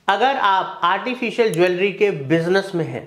अगर आप artificial jewellery के बिजनेस में हैं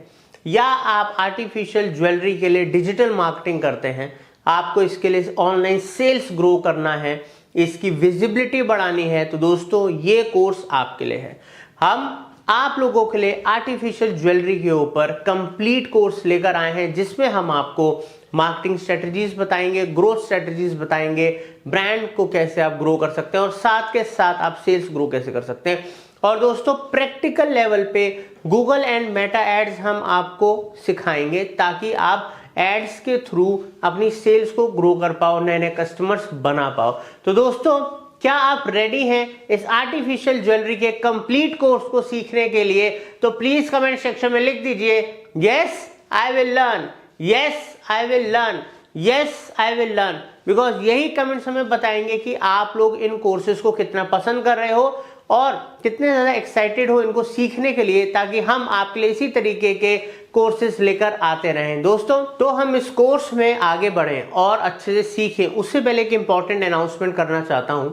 या आप आर्टिफिशियल ज्वेलरी के लिए डिजिटल मार्केटिंग करते हैं, आपको इसके लिए ऑनलाइन सेल्स ग्रो करना है, इसकी विजिबिलिटी बढ़ानी है, तो दोस्तों ये कोर्स आपके लिए है। हम आप लोगों के लिए आर्टिफिशियल ज्वेलरी के ऊपर कंप्लीट कोर्स लेकर आए हैं, जिसमें हम आपको मार्केटिंग स्ट्रेटजीज बताएंगे, ग्रोथ स्ट्रेटजीज बताएंगे, ब्रांड को कैसे आप ग्रो कर सकते हैं और साथ के साथ आप सेल्स ग्रो कैसे कर सकते हैं। और दोस्तों प्रैक्टिकल लेवल पे गूगल एंड मेटा एड्स हम आपको सिखाएंगे ताकि आप एड्स के थ्रू अपनी सेल्स को ग्रो कर पाओ, नए नए कस्टमर्स बना पाओ। तो दोस्तों क्या आप रेडी हैं इस आर्टिफिशियल ज्वेलरी के कंप्लीट कोर्स को सीखने के लिए? तो प्लीज कमेंट सेक्शन में लिख दीजिए yes I will learn, yes I will learn, yes I will learn, because यही कमेंट्स हमें बताएंगे कि आप लोग इन कोर्सेज को कितना पसंद कर रहे हो और कितने ज्यादा एक्साइटेड हो इनको सीखने के लिए, ताकि हम आपके लिए इसी तरीके के कोर्सेज लेकर आते रहें। दोस्तों तो हम इस कोर्स में आगे बढ़ें और अच्छे से सीखें, उससे पहले एक इंपॉर्टेंट अनाउंसमेंट करना चाहता हूं।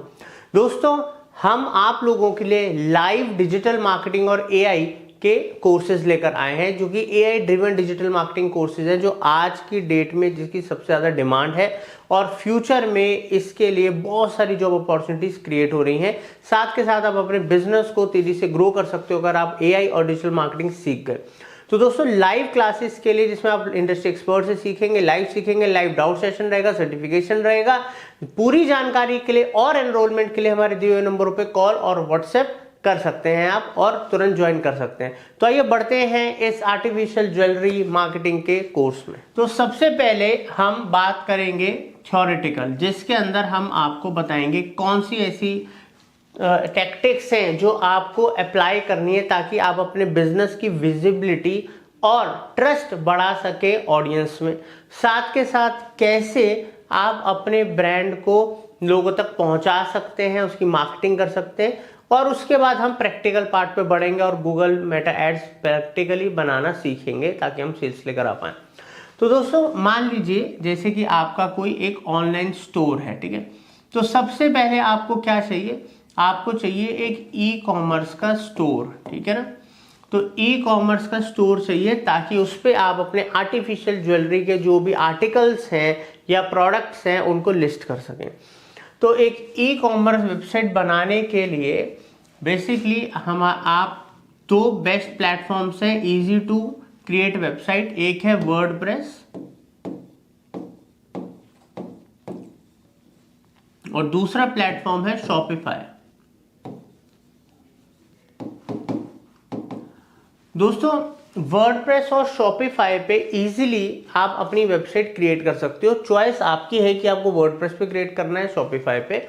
दोस्तों हम आप लोगों के लिए लाइव डिजिटल मार्केटिंग और एआई के कोर्सेज लेकर आए हैं, जो कि AI driven digital marketing courses है, जो आज की डेट में जिसकी सबसे ज्यादा डिमांड है और फ्यूचर में इसके लिए बहुत सारी जॉब अपॉर्चुनिटीज क्रिएट हो रही हैं। साथ के साथ आप अपने बिजनेस को तेजी से ग्रो कर सकते हो अगर आप एआई और डिजिटल मार्केटिंग सीख गए। तो दोस्तों लाइव क्लासेस के लिए जिसमें आप इंडस्ट्री एक्सपर्ट से सीखेंगे, लाइव डाउट सेशन रहेगा, सर्टिफिकेशन रहेगा। पूरी जानकारी के लिए और एनरोलमेंट के लिए हमारे दिए हुए नंबरों पे कॉल और व्हाट्सएप कर सकते हैं आप और तुरंत ज्वाइन कर सकते हैं। तो आइए बढ़ते हैं इस आर्टिफिशियल ज्वेलरी मार्केटिंग के कोर्स में। तो सबसे पहले हम बात करेंगे थ्योरेटिकल, जिसके अंदर हम आपको बताएंगे कौन सी ऐसी टैक्टिक्स हैं जो आपको अप्लाई करनी है ताकि आप अपने बिजनेस की विजिबिलिटी और ट्रस्ट बढ़ा सके ऑडियंस में। साथ के साथ कैसे आप अपने ब्रांड को लोगों तक पहुंचा सकते हैं, उसकी मार्केटिंग कर सकते हैं। और उसके बाद हम प्रैक्टिकल पार्ट पे बढ़ेंगे और गूगल मेटा एड्स प्रैक्टिकली बनाना सीखेंगे ताकि हम सेल्स लेकर आ पाए। तो दोस्तों मान लीजिए जैसे कि आपका कोई एक ऑनलाइन स्टोर है, ठीक है। तो सबसे पहले आपको क्या चाहिए, आपको चाहिए एक ई कॉमर्स का स्टोर, ठीक है ना। तो ई कॉमर्स का स्टोर चाहिए ताकि उस पर आप अपने आर्टिफिशियल ज्वेलरी के जो भी आर्टिकल्स हैं या प्रोडक्ट्स हैं उनको लिस्ट कर सकें। तो एक ई कॉमर्स वेबसाइट बनाने के लिए बेसिकली आप दो बेस्ट प्लेटफॉर्म्स हैं इजी टू क्रिएट वेबसाइट। एक है वर्डप्रेस और दूसरा प्लेटफॉर्म है शॉपिफाई। दोस्तों वर्डप्रेस और शॉपिफाई पे इजीली आप अपनी वेबसाइट क्रिएट कर सकते हो। चॉइस आपकी है कि आपको वर्डप्रेस पे क्रिएट करना है, शॉपिफाई पे,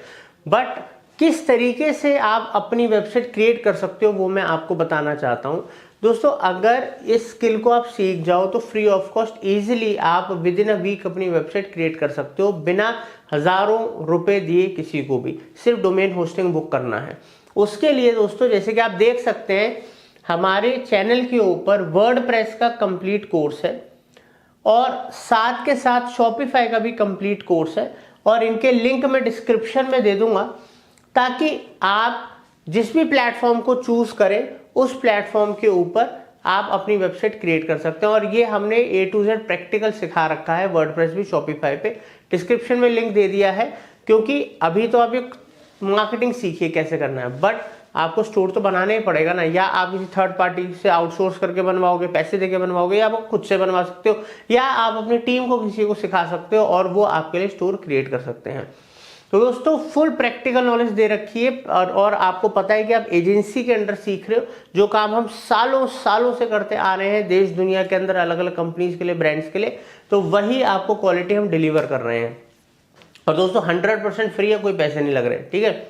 बट किस तरीके से आप अपनी वेबसाइट क्रिएट कर सकते हो वो मैं आपको बताना चाहता हूं। दोस्तों अगर इस स्किल को आप सीख जाओ तो फ्री ऑफ कॉस्ट इजीली आप विद इन अ वीक अपनी वेबसाइट क्रिएट कर सकते हो, बिना हजारों रुपए दिए किसी को भी। सिर्फ डोमेन होस्टिंग बुक करना है। उसके लिए दोस्तों जैसे कि आप देख सकते हैं हमारे चैनल के ऊपर वर्डप्रेस का कंप्लीट कोर्स है और साथ के साथ शॉपिफाई का भी कंप्लीट कोर्स है, और इनके लिंक मैं डिस्क्रिप्शन में दे दूंगा ताकि आप जिस भी प्लेटफॉर्म को चूज करें उस प्लेटफॉर्म के ऊपर आप अपनी वेबसाइट क्रिएट कर सकते हैं। और ये हमने A to Z प्रैक्टिकल सिखा रखा है वर्डप्रेस भी, शॉपिफाई पे। डिस्क्रिप्शन में लिंक दे दिया है, क्योंकि अभी तो आप एक मार्केटिंग सीखिए कैसे करना है, बट आपको स्टोर तो बनाना ही पड़ेगा ना। या आप किसी थर्ड पार्टी से आउटसोर्स करके बनवाओगे, पैसे देके बनवाओगे, या आप खुद से बनवा सकते हो, या आप अपनी टीम को किसी को सिखा सकते हो और वो आपके लिए स्टोर क्रिएट कर सकते हैं। तो दोस्तों फुल प्रैक्टिकल नॉलेज दे रखी है और आपको पता है कि आप एजेंसी के अंडर सीख रहे हो। जो काम हम सालों सालों से करते आ रहे हैं देश दुनिया के अंदर अलग अलग कंपनीज के लिए, ब्रांड्स के लिए, तो वही आपको क्वालिटी हम डिलीवर कर रहे हैं। और दोस्तों 100% फ्री है, कोई पैसे नहीं लग रहे, ठीक है।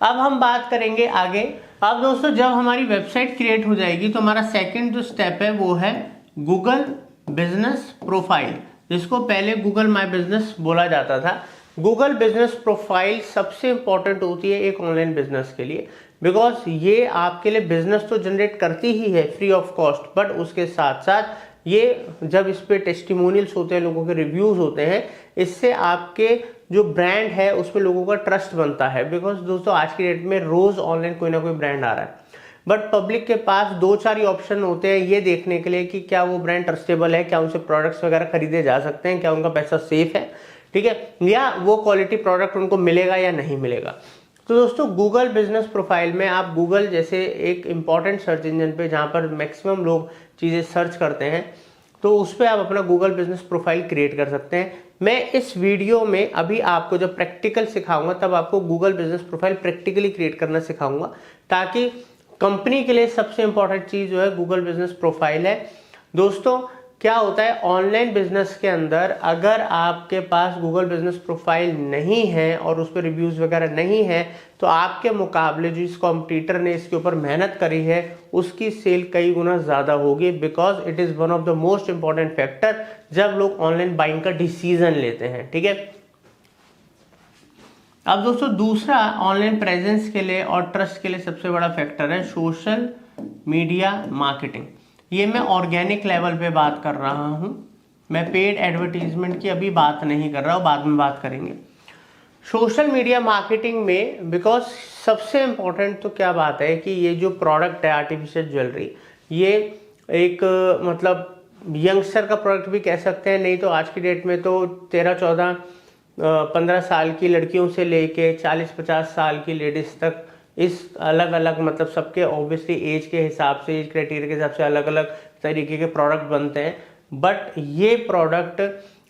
अब हम बात करेंगे आगे। अब दोस्तों जब हमारी वेबसाइट क्रिएट हो जाएगी तो हमारा सेकंड जो स्टेप है वो है गूगल बिजनेस प्रोफाइल, जिसको पहले गूगल माई बिजनेस बोला जाता था। गूगल बिजनेस प्रोफाइल सबसे इंपॉर्टेंट होती है एक ऑनलाइन बिजनेस के लिए, बिकॉज ये आपके लिए बिजनेस तो जनरेट करती ही है फ्री ऑफ कॉस्ट, बट उसके साथ साथ ये जब इस पे टेस्टिमोनियल्स होते हैं, लोगों के रिव्यूज होते हैं, इससे आपके जो ब्रांड है उसमें लोगों का ट्रस्ट बनता है। बिकॉज दोस्तों आज की डेट में रोज ऑनलाइन कोई ना कोई ब्रांड आ रहा है, बट पब्लिक के पास 2-4 ही ऑप्शन होते हैं ये देखने के लिए कि क्या वो ब्रांड ट्रस्टेबल है, क्या उनसे प्रोडक्ट्स वगैरह खरीदे जा सकते हैं, क्या उनका पैसा सेफ है, ठीक है, या वो क्वालिटी प्रोडक्ट उनको मिलेगा या नहीं मिलेगा। तो दोस्तों गूगल बिजनेस प्रोफाइल में आप गूगल जैसे एक इंपॉर्टेंट सर्च इंजन पे जहाँ पर मैक्सिमम लोग चीज़ें सर्च करते हैं, तो उस पर आप अपना गूगल बिजनेस प्रोफाइल क्रिएट कर सकते हैं। मैं इस वीडियो में अभी आपको जब प्रैक्टिकल सिखाऊंगा तब आपको Google business profile practically create करना सिखाऊंगा, ताकि कंपनी के लिए सबसे इंपॉर्टेंट चीज़ जो है गूगल बिजनेस प्रोफाइल है। दोस्तों क्या होता है ऑनलाइन बिजनेस के अंदर, अगर आपके पास गूगल बिजनेस प्रोफाइल नहीं है और उस पर रिव्यूज़ वगैरह नहीं है, तो आपके मुकाबले जो इस कॉम्पिटिटर ने इसके ऊपर मेहनत करी है उसकी सेल कई गुना ज़्यादा होगी, because it is one of the most important factor जब लोग ऑनलाइन बाइंग का डिसीजन लेते हैं, ठीक है। अब दोस्तों दूसरा ऑनलाइन प्रेजेंस के लिए और ट्रस्ट के लिए सबसे बड़ा फैक्टर है सोशल मीडिया मार्केटिंग। ये मैं ऑर्गेनिक लेवल पे बात कर रहा हूँ, मैं पेड एडवर्टीजमेंट की अभी बात नहीं कर रहा हूँ, बाद में बात करेंगे। सोशल मीडिया मार्केटिंग में बिकॉज सबसे इम्पोर्टेंट तो क्या बात है कि ये जो प्रोडक्ट है आर्टिफिशियल ज्वेलरी, ये एक मतलब यंगस्टर का प्रोडक्ट भी कह सकते हैं, नहीं तो आज की डेट में तो 13, 14, 15 साल की लड़कियों से लेके 40-50 साल की लेडीज तक इस अलग अलग मतलब सबके ऑब्वियसली एज के हिसाब से, एज क्राइटेरिया के हिसाब से अलग अलग तरीके के प्रोडक्ट बनते हैं। बट ये प्रोडक्ट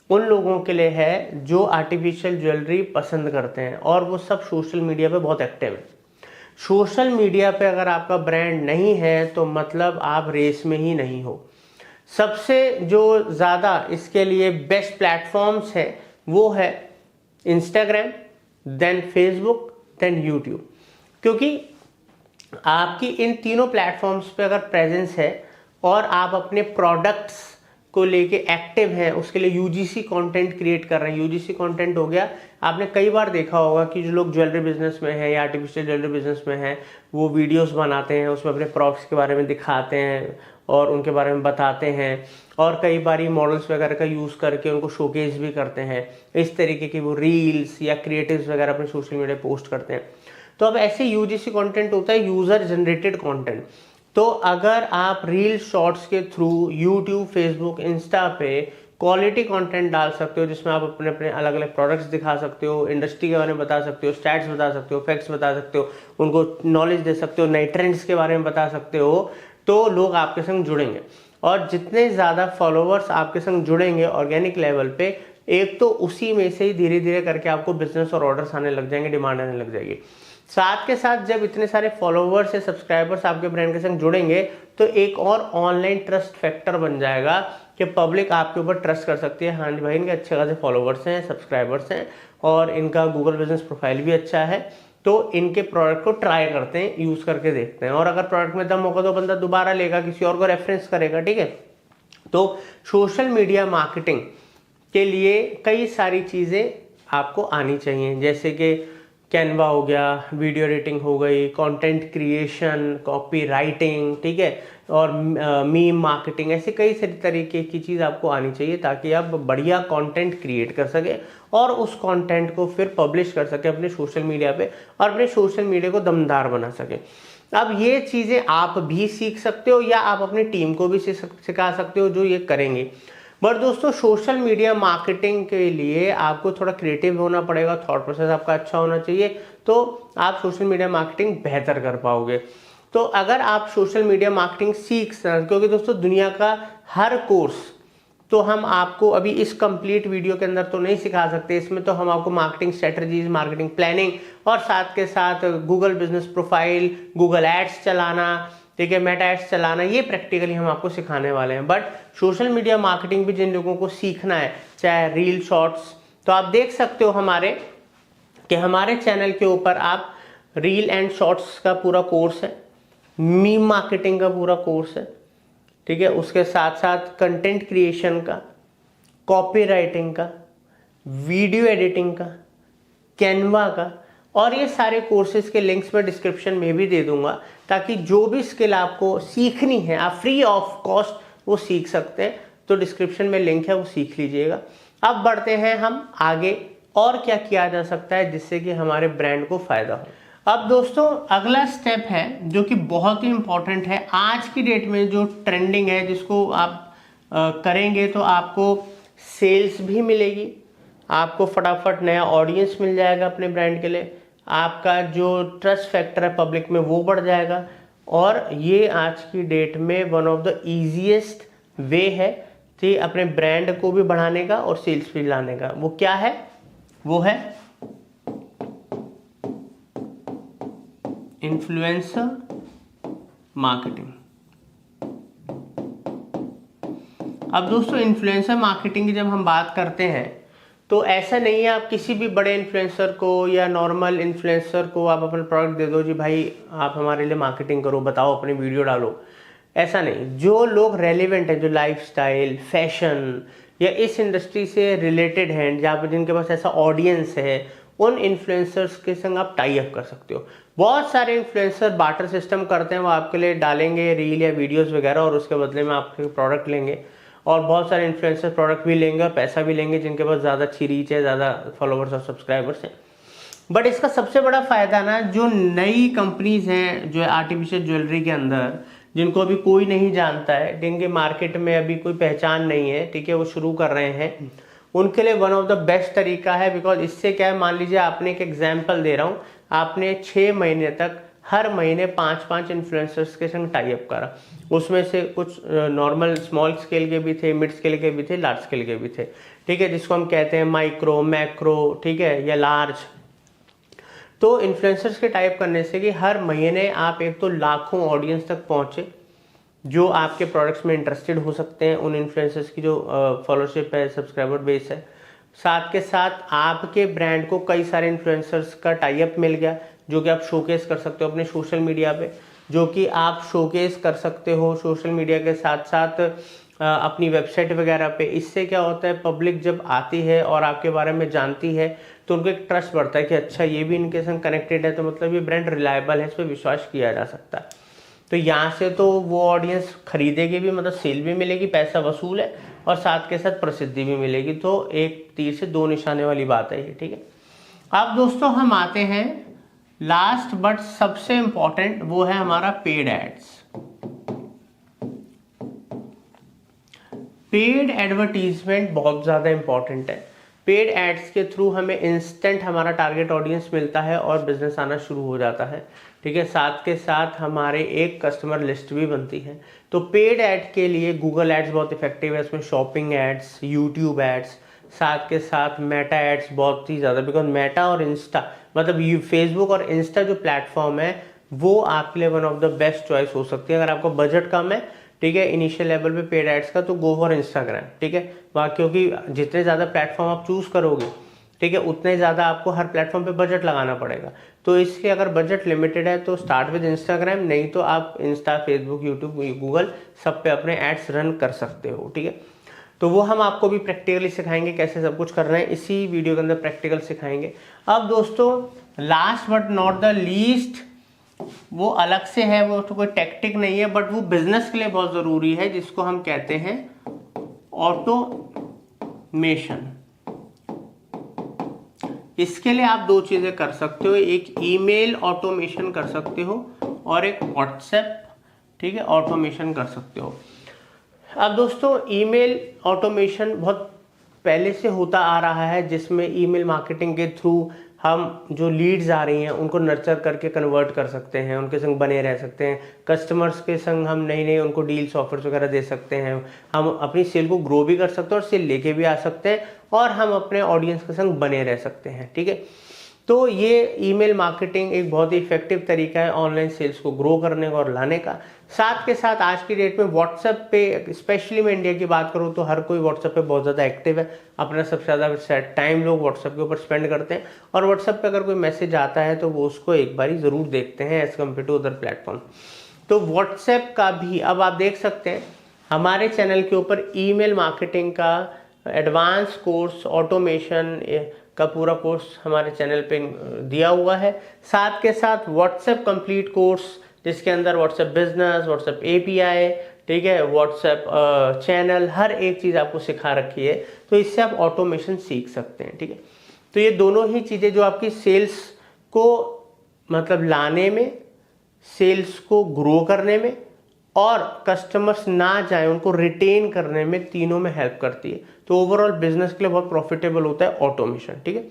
उन लोगों के लिए है जो आर्टिफिशियल ज्वेलरी पसंद करते हैं और वो सब सोशल मीडिया पे बहुत एक्टिव है। सोशल मीडिया पे अगर आपका ब्रांड नहीं है तो मतलब आप रेस में ही नहीं हो। सबसे जो ज़्यादा इसके लिए बेस्ट प्लेटफॉर्म्स है वो है Instagram, then Facebook, then YouTube, क्योंकि आपकी इन तीनों प्लेटफॉर्म्स पे अगर प्रेजेंस है और आप अपने प्रोडक्ट्स को लेके एक्टिव हैं, उसके लिए यूजीसी कंटेंट क्रिएट कर रहे हैं। यूजीसी कंटेंट हो गया, आपने कई बार देखा होगा कि जो लोग ज्वेलरी बिजनेस में हैं या आर्टिफिशियल ज्वेलरी बिजनेस में हैं वो वीडियोस बनाते हैं, उसमें अपने प्रोडक्ट्स के बारे में दिखाते हैं और उनके बारे में बताते हैं, और कई बार मॉडल्स वगैरह का यूज़ करके उनको शोकेस भी करते हैं। इस तरीके की वो रील्स या क्रिएटिव्स वगैरह अपने सोशल मीडिया पोस्ट करते हैं। तो अब ऐसे यूजीसी कंटेंट होता है यूजर जनरेटेड कंटेंट। तो अगर आप रील शॉर्ट्स के थ्रू यूट्यूब, फेसबुक, इंस्टा पे क्वालिटी कंटेंट डाल सकते हो, जिसमें आप अपने अपने अलग अलग प्रोडक्ट्स दिखा सकते हो, इंडस्ट्री के बारे में बता सकते हो, स्टैट्स बता सकते हो, फैक्ट्स बता सकते हो, उनको नॉलेज दे सकते हो, नए ट्रेंड्स के बारे में बता सकते हो, तो लोग आपके संग जुड़ेंगे। और जितने ज़्यादा फॉलोअर्स आपके संग जुड़ेंगे ऑर्गेनिक लेवल पे, एक तो उसी में से ही धीरे धीरे करके आपको बिजनेस और ऑर्डर्स आने लग जाएंगे, डिमांड आने लग जाएगी। साथ के साथ जब इतने सारे फॉलोवर्स या सब्सक्राइबर्स आपके ब्रांड के संग जुड़ेंगे तो एक और ऑनलाइन ट्रस्ट फैक्टर बन जाएगा कि पब्लिक आपके ऊपर ट्रस्ट कर सकती है। हाँ जी भाई, इनके अच्छे खासे फॉलोवर्स हैं, सब्सक्राइबर्स हैं और इनका गूगल बिजनेस प्रोफाइल भी अच्छा है, तो इनके प्रोडक्ट को ट्राई करते हैं, यूज करके देखते हैं, और अगर प्रोडक्ट में दम होगा तो बंदा दोबारा लेगा, किसी और को रेफरेंस करेगा, ठीक है। तो सोशल मीडिया मार्केटिंग के लिए कई सारी चीज़ें आपको आनी चाहिए, जैसे कि कैनवा हो गया, वीडियो एडिटिंग हो गई, कंटेंट क्रिएशन, कॉपी राइटिंग, ठीक है, और मीम मार्केटिंग, ऐसे कई सारी तरीके की चीज़ आपको आनी चाहिए ताकि आप बढ़िया कंटेंट क्रिएट कर सके और उस कंटेंट को फिर पब्लिश कर सके अपने सोशल मीडिया पे और अपने सोशल मीडिया को दमदार बना सके। अब ये चीज़ें आप भी सीख सकते हो या आप अपनी टीम को भी सिखा सकते हो जो ये करेंगे। बट दोस्तों सोशल मीडिया मार्केटिंग के लिए आपको थोड़ा क्रिएटिव होना पड़ेगा, थॉट प्रोसेस आपका अच्छा होना चाहिए, तो आप सोशल मीडिया मार्केटिंग बेहतर कर पाओगे। तो अगर आप सोशल मीडिया मार्केटिंग सीख सकते, क्योंकि दोस्तों दुनिया का हर कोर्स तो हम आपको अभी इस कंप्लीट वीडियो के अंदर तो नहीं सिखा सकते, इसमें तो हम आपको मार्केटिंग स्ट्रेटजीज, मार्केटिंग प्लानिंग और साथ के साथ Google business profile, Google ads चलाना, ठीक है, मेटा एड्स चलाना, ये प्रैक्टिकली हम आपको सिखाने वाले हैं। बट सोशल मीडिया मार्केटिंग भी जिन लोगों को सीखना है, चाहे रील शॉर्ट्स, तो आप देख सकते हो हमारे चैनल के ऊपर आप रील एंड शॉर्ट्स का पूरा कोर्स है, मीम मार्केटिंग का पूरा कोर्स है, ठीक है, उसके साथ साथ कंटेंट क्रिएशन का, कॉपी राइटिंग का, वीडियो एडिटिंग का, कैनवा का, और ये सारे कोर्सेज के लिंक्स मैं डिस्क्रिप्शन में भी दे दूंगा ताकि जो भी स्किल आपको सीखनी है आप फ्री ऑफ कॉस्ट वो सीख सकते हैं। तो डिस्क्रिप्शन में लिंक है, वो सीख लीजिएगा। अब बढ़ते हैं हम आगे, और क्या किया जा सकता है जिससे कि हमारे ब्रांड को फायदा हो। अब दोस्तों अगला स्टेप है जो कि बहुत ही इंपॉर्टेंट है आज की डेट में, जो ट्रेंडिंग है, जिसको आप करेंगे तो आपको सेल्स भी मिलेगी, आपको फटाफट नया ऑडियंस मिल जाएगा अपने ब्रांड के लिए, आपका जो ट्रस्ट फैक्टर है पब्लिक में वो बढ़ जाएगा, और ये आज की डेट में वन ऑफ द ईजीएस्ट वे है कि अपने ब्रांड को भी बढ़ाने का और सेल्स भी लाने का। वो क्या है? वो है इन्फ्लुएंसर मार्केटिंग। अब दोस्तों इन्फ्लुएंसर मार्केटिंग की जब हम बात करते हैं तो ऐसा नहीं है आप किसी भी बड़े इन्फ्लुएंसर को या नॉर्मल इन्फ्लुएंसर को आप अपना प्रोडक्ट दे दो, जी भाई आप हमारे लिए मार्केटिंग करो, बताओ, अपनी वीडियो डालो। ऐसा नहीं, जो लोग रेलिवेंट है, जो लाइफस्टाइल, फैशन या इस इंडस्ट्री से रिलेटेड हैं, जहाँ पर जिनके पास ऐसा ऑडियंस है, उन इन्फ्लुएंसर्स के संग आप टाई अप कर सकते हो। बहुत सारे इन्फ्लुएंसर बार्टर सिस्टम करते हैं, वो आपके लिए डालेंगे रील या वीडियोस वगैरह और उसके बदले में आपके प्रोडक्ट लेंगे, और बहुत सारे इन्फ्लुएंसर प्रोडक्ट भी लेंगे और पैसा भी लेंगे जिनके पास ज़्यादा अच्छी रीच है, ज़्यादा फॉलोवर्स और सब्सक्राइबर्स हैं। बट इसका सबसे बड़ा फायदा ना, जो नई कंपनीज हैं जो आर्टिफिशियल ज्वेलरी के अंदर, जिनको अभी कोई नहीं जानता है, जिनके मार्केट में अभी कोई पहचान नहीं है, ठीक है, वो शुरू कर रहे हैं, उनके लिए वन ऑफ द बेस्ट तरीका है। बिकॉज इससे क्या है, मान लीजिए आपने एक एग्जाम्पल दे रहा हूँ, आपने 6 महीने तक हर महीने 5-5 इन्फ्लुएंसर्स के संग टाई अप करा, उसमें से कुछ नॉर्मल स्मॉल स्केल के भी थे, मिड स्केल के भी थे, लार्ज स्केल के भी थे, ठीक है, जिसको हम कहते हैं माइक्रो, मैक्रो, ठीक है, या लार्ज। तो इन्फ्लुएंसर्स के टाइप करने से कि हर महीने आप एक तो लाखों ऑडियंस तक पहुंचे जो आपके प्रोडक्ट्स में इंटरेस्टेड हो सकते हैं, उन इन्फ्लुएंसर्स की जो फॉलोशिप है, सब्सक्राइबर बेस है। साथ के साथ आपके ब्रांड को कई सारे इन्फ्लुएंसर्स का टाई अप मिल गया जो कि आप शोकेस कर सकते हो अपने सोशल मीडिया पे, जो कि आप शोकेस कर सकते हो सोशल मीडिया के साथ साथ अपनी वेबसाइट वगैरह पे। इससे क्या होता है, पब्लिक जब आती है और आपके बारे में जानती है तो उनको एक ट्रस्ट बढ़ता है कि अच्छा ये भी इनके संग कनेक्टेड है, तो मतलब ये ब्रांड रिलायबल है, इस पर विश्वास किया जा सकता है। तो यहाँ से तो वो ऑडियंस खरीदेगी भी, मतलब सेल भी मिलेगी, पैसा वसूल है, और साथ के साथ प्रसिद्धि भी मिलेगी। तो एक तीर से 2 निशाने वाली बात है ये, ठीक है। अब दोस्तों हम आते हैं लास्ट बट सबसे इंपॉर्टेंट, वो है हमारा पेड एड्स। पेड एडवर्टीजमेंट बहुत ज़्यादा इंपॉर्टेंट है। पेड एड्स के थ्रू हमें इंस्टेंट हमारा टारगेट ऑडियंस मिलता है और बिजनेस आना शुरू हो जाता है, ठीक है। साथ के साथ हमारे एक कस्टमर लिस्ट भी बनती है। तो पेड ऐड के लिए गूगल एड्स बहुत इफेक्टिव है, इसमें शॉपिंग एड्स, यूट्यूब एड्स, साथ के साथ मेटा एड्स बहुत ही ज़्यादा, बिकॉज मेटा और इंस्टा, मतलब ये फेसबुक और इंस्टा जो प्लेटफॉर्म है वो आपके लिए one of the best choice हो सकती है। अगर आपका बजट कम है, ठीक है, इनिशियल लेवल पे पेड एड्स का, तो गो फॉर इंस्टाग्राम, ठीक है। वहाँ क्योंकि जितने ज़्यादा प्लेटफॉर्म आप चूज़ करोगे, ठीक है, उतने ज़्यादा आपको हर प्लेटफॉर्म पे बजट लगाना पड़ेगा। तो इसके अगर बजट लिमिटेड है तो स्टार्ट विद इंस्टाग्राम, नहीं तो आप इंस्टा, फेसबुक, यूट्यूब, गूगल सब पे अपने एड्स रन कर सकते हो, ठीक है। तो वो हम आपको भी प्रैक्टिकली सिखाएंगे कैसे सब कुछ कर रहे हैं, इसी वीडियो के अंदर प्रैक्टिकल सिखाएंगे। अब दोस्तों last but not the least, वो अलग से है, वो तो कोई टैक्टिक नहीं है, बट वो बिजनेस के लिए बहुत ज़रूरी है, जिसको हम कहते हैं ऑटोमेशन। इसके लिए आप 2 चीज़ें कर सकते हो, एक ईमेल ऑटोमेशन कर सकते हो और एक व्हाट्सएप, ठीक है, ऑटोमेशन कर सकते हो। अब दोस्तों ईमेल ऑटोमेशन बहुत पहले से होता आ रहा है, जिसमें ईमेल मार्केटिंग के थ्रू हम जो लीड्स आ रही हैं उनको नर्चर करके कन्वर्ट कर सकते हैं, उनके संग बने रह सकते हैं, कस्टमर्स के संग हम नई नई उनको डील्स ऑफर्स वगैरह दे सकते हैं, हम अपनी सेल को ग्रो भी कर सकते हैं और सेल लेके भी आ सकते हैं, और हम अपने ऑडियंस के संग बने रह सकते हैं, ठीक है। तो ये ईमेल मार्केटिंग एक बहुत ही इफेक्टिव तरीका है ऑनलाइन सेल्स को ग्रो करने का और लाने का। साथ के साथ आज की डेट में व्हाट्सएप पे, स्पेशली मैं इंडिया की बात करूँ तो हर कोई व्हाट्सएप पे बहुत ज़्यादा एक्टिव है, अपना सबसे ज़्यादा टाइम लोग व्हाट्सएप के ऊपर स्पेंड करते हैं, और व्हाट्सएप पे अगर कोई मैसेज आता है तो वो उसको एक बारी ज़रूर देखते हैं as compare to other platform. तो व्हाट्सएप का भी अब आप देख सकते हैं हमारे चैनल के ऊपर ईमेल मार्केटिंग का एडवांस कोर्स, ऑटोमेशन का पूरा कोर्स हमारे चैनल पे दिया हुआ है। साथ के साथ व्हाट्सएप कंप्लीट कोर्स, जिसके अंदर व्हाट्सएप बिजनेस, व्हाट्सएप एपीआई, ठीक है, व्हाट्सएप चैनल, हर एक चीज़ आपको सिखा रखी है। तो इससे आप ऑटोमेशन सीख सकते हैं, ठीक है। तो ये दोनों ही चीज़ें जो आपकी सेल्स को मतलब लाने में, सेल्स को ग्रो करने में और कस्टमर्स ना जाए उनको रिटेन करने में, तीनों में हेल्प करती है। तो ओवरऑल बिजनेस के लिए बहुत प्रॉफिटेबल होता है ऑटोमेशन। ठीक है,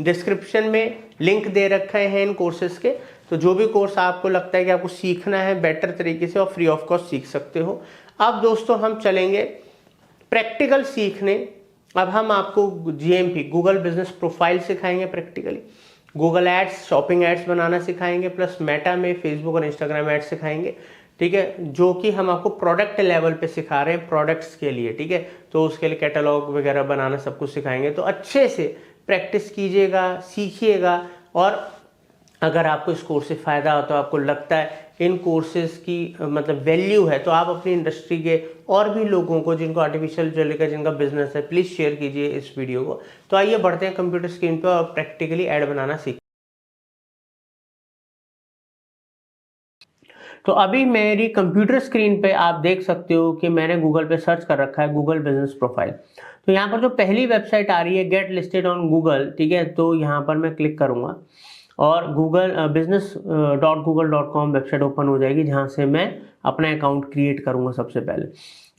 डिस्क्रिप्शन में लिंक दे रखे हैं इन कोर्सेज के, तो जो भी कोर्स आपको लगता है कि आपको सीखना है बेटर तरीके से और फ्री ऑफ कॉस्ट सीख सकते हो। अब दोस्तों हम चलेंगे प्रैक्टिकल सीखने। अब हम आपको GMP गूगल बिजनेस प्रोफाइल सिखाएंगे practically, Google ads, shopping ads बनाना सिखाएंगे, प्लस मेटा में फेसबुक और इंस्टाग्राम एड्स सिखाएंगे। ठीक है, जो कि हम आपको प्रोडक्ट लेवल पे सिखा रहे हैं, प्रोडक्ट्स के लिए। ठीक है, तो उसके लिए कैटलॉग वगैरह बनाना सब कुछ सिखाएंगे। तो अच्छे से प्रैक्टिस कीजिएगा, सीखिएगा। और अगर आपको इस कोर्स से फ़ायदा हो, तो आपको लगता है इन कोर्सेज की मतलब वैल्यू है, तो आप अपनी इंडस्ट्री के और भी लोगों को जिनको आर्टिफिशियल ज्वेलरी का जिनका बिजनेस है, प्लीज़ शेयर कीजिए इस वीडियो को। तो आइए बढ़ते हैं कंप्यूटर स्क्रीन पर और प्रैक्टिकली ऐड बनाना सीख। तो अभी मेरी कंप्यूटर स्क्रीन पे आप देख सकते हो कि मैंने गूगल पे सर्च कर रखा है गूगल बिजनेस प्रोफाइल। तो यहाँ पर जो पहली वेबसाइट आ रही है गेट लिस्टेड ऑन गूगल, ठीक है, तो यहाँ पर मैं क्लिक करूँगा और गूगल business.google.com वेबसाइट ओपन हो जाएगी, जहाँ से मैं अपना अकाउंट क्रिएट करूँगा सबसे पहले।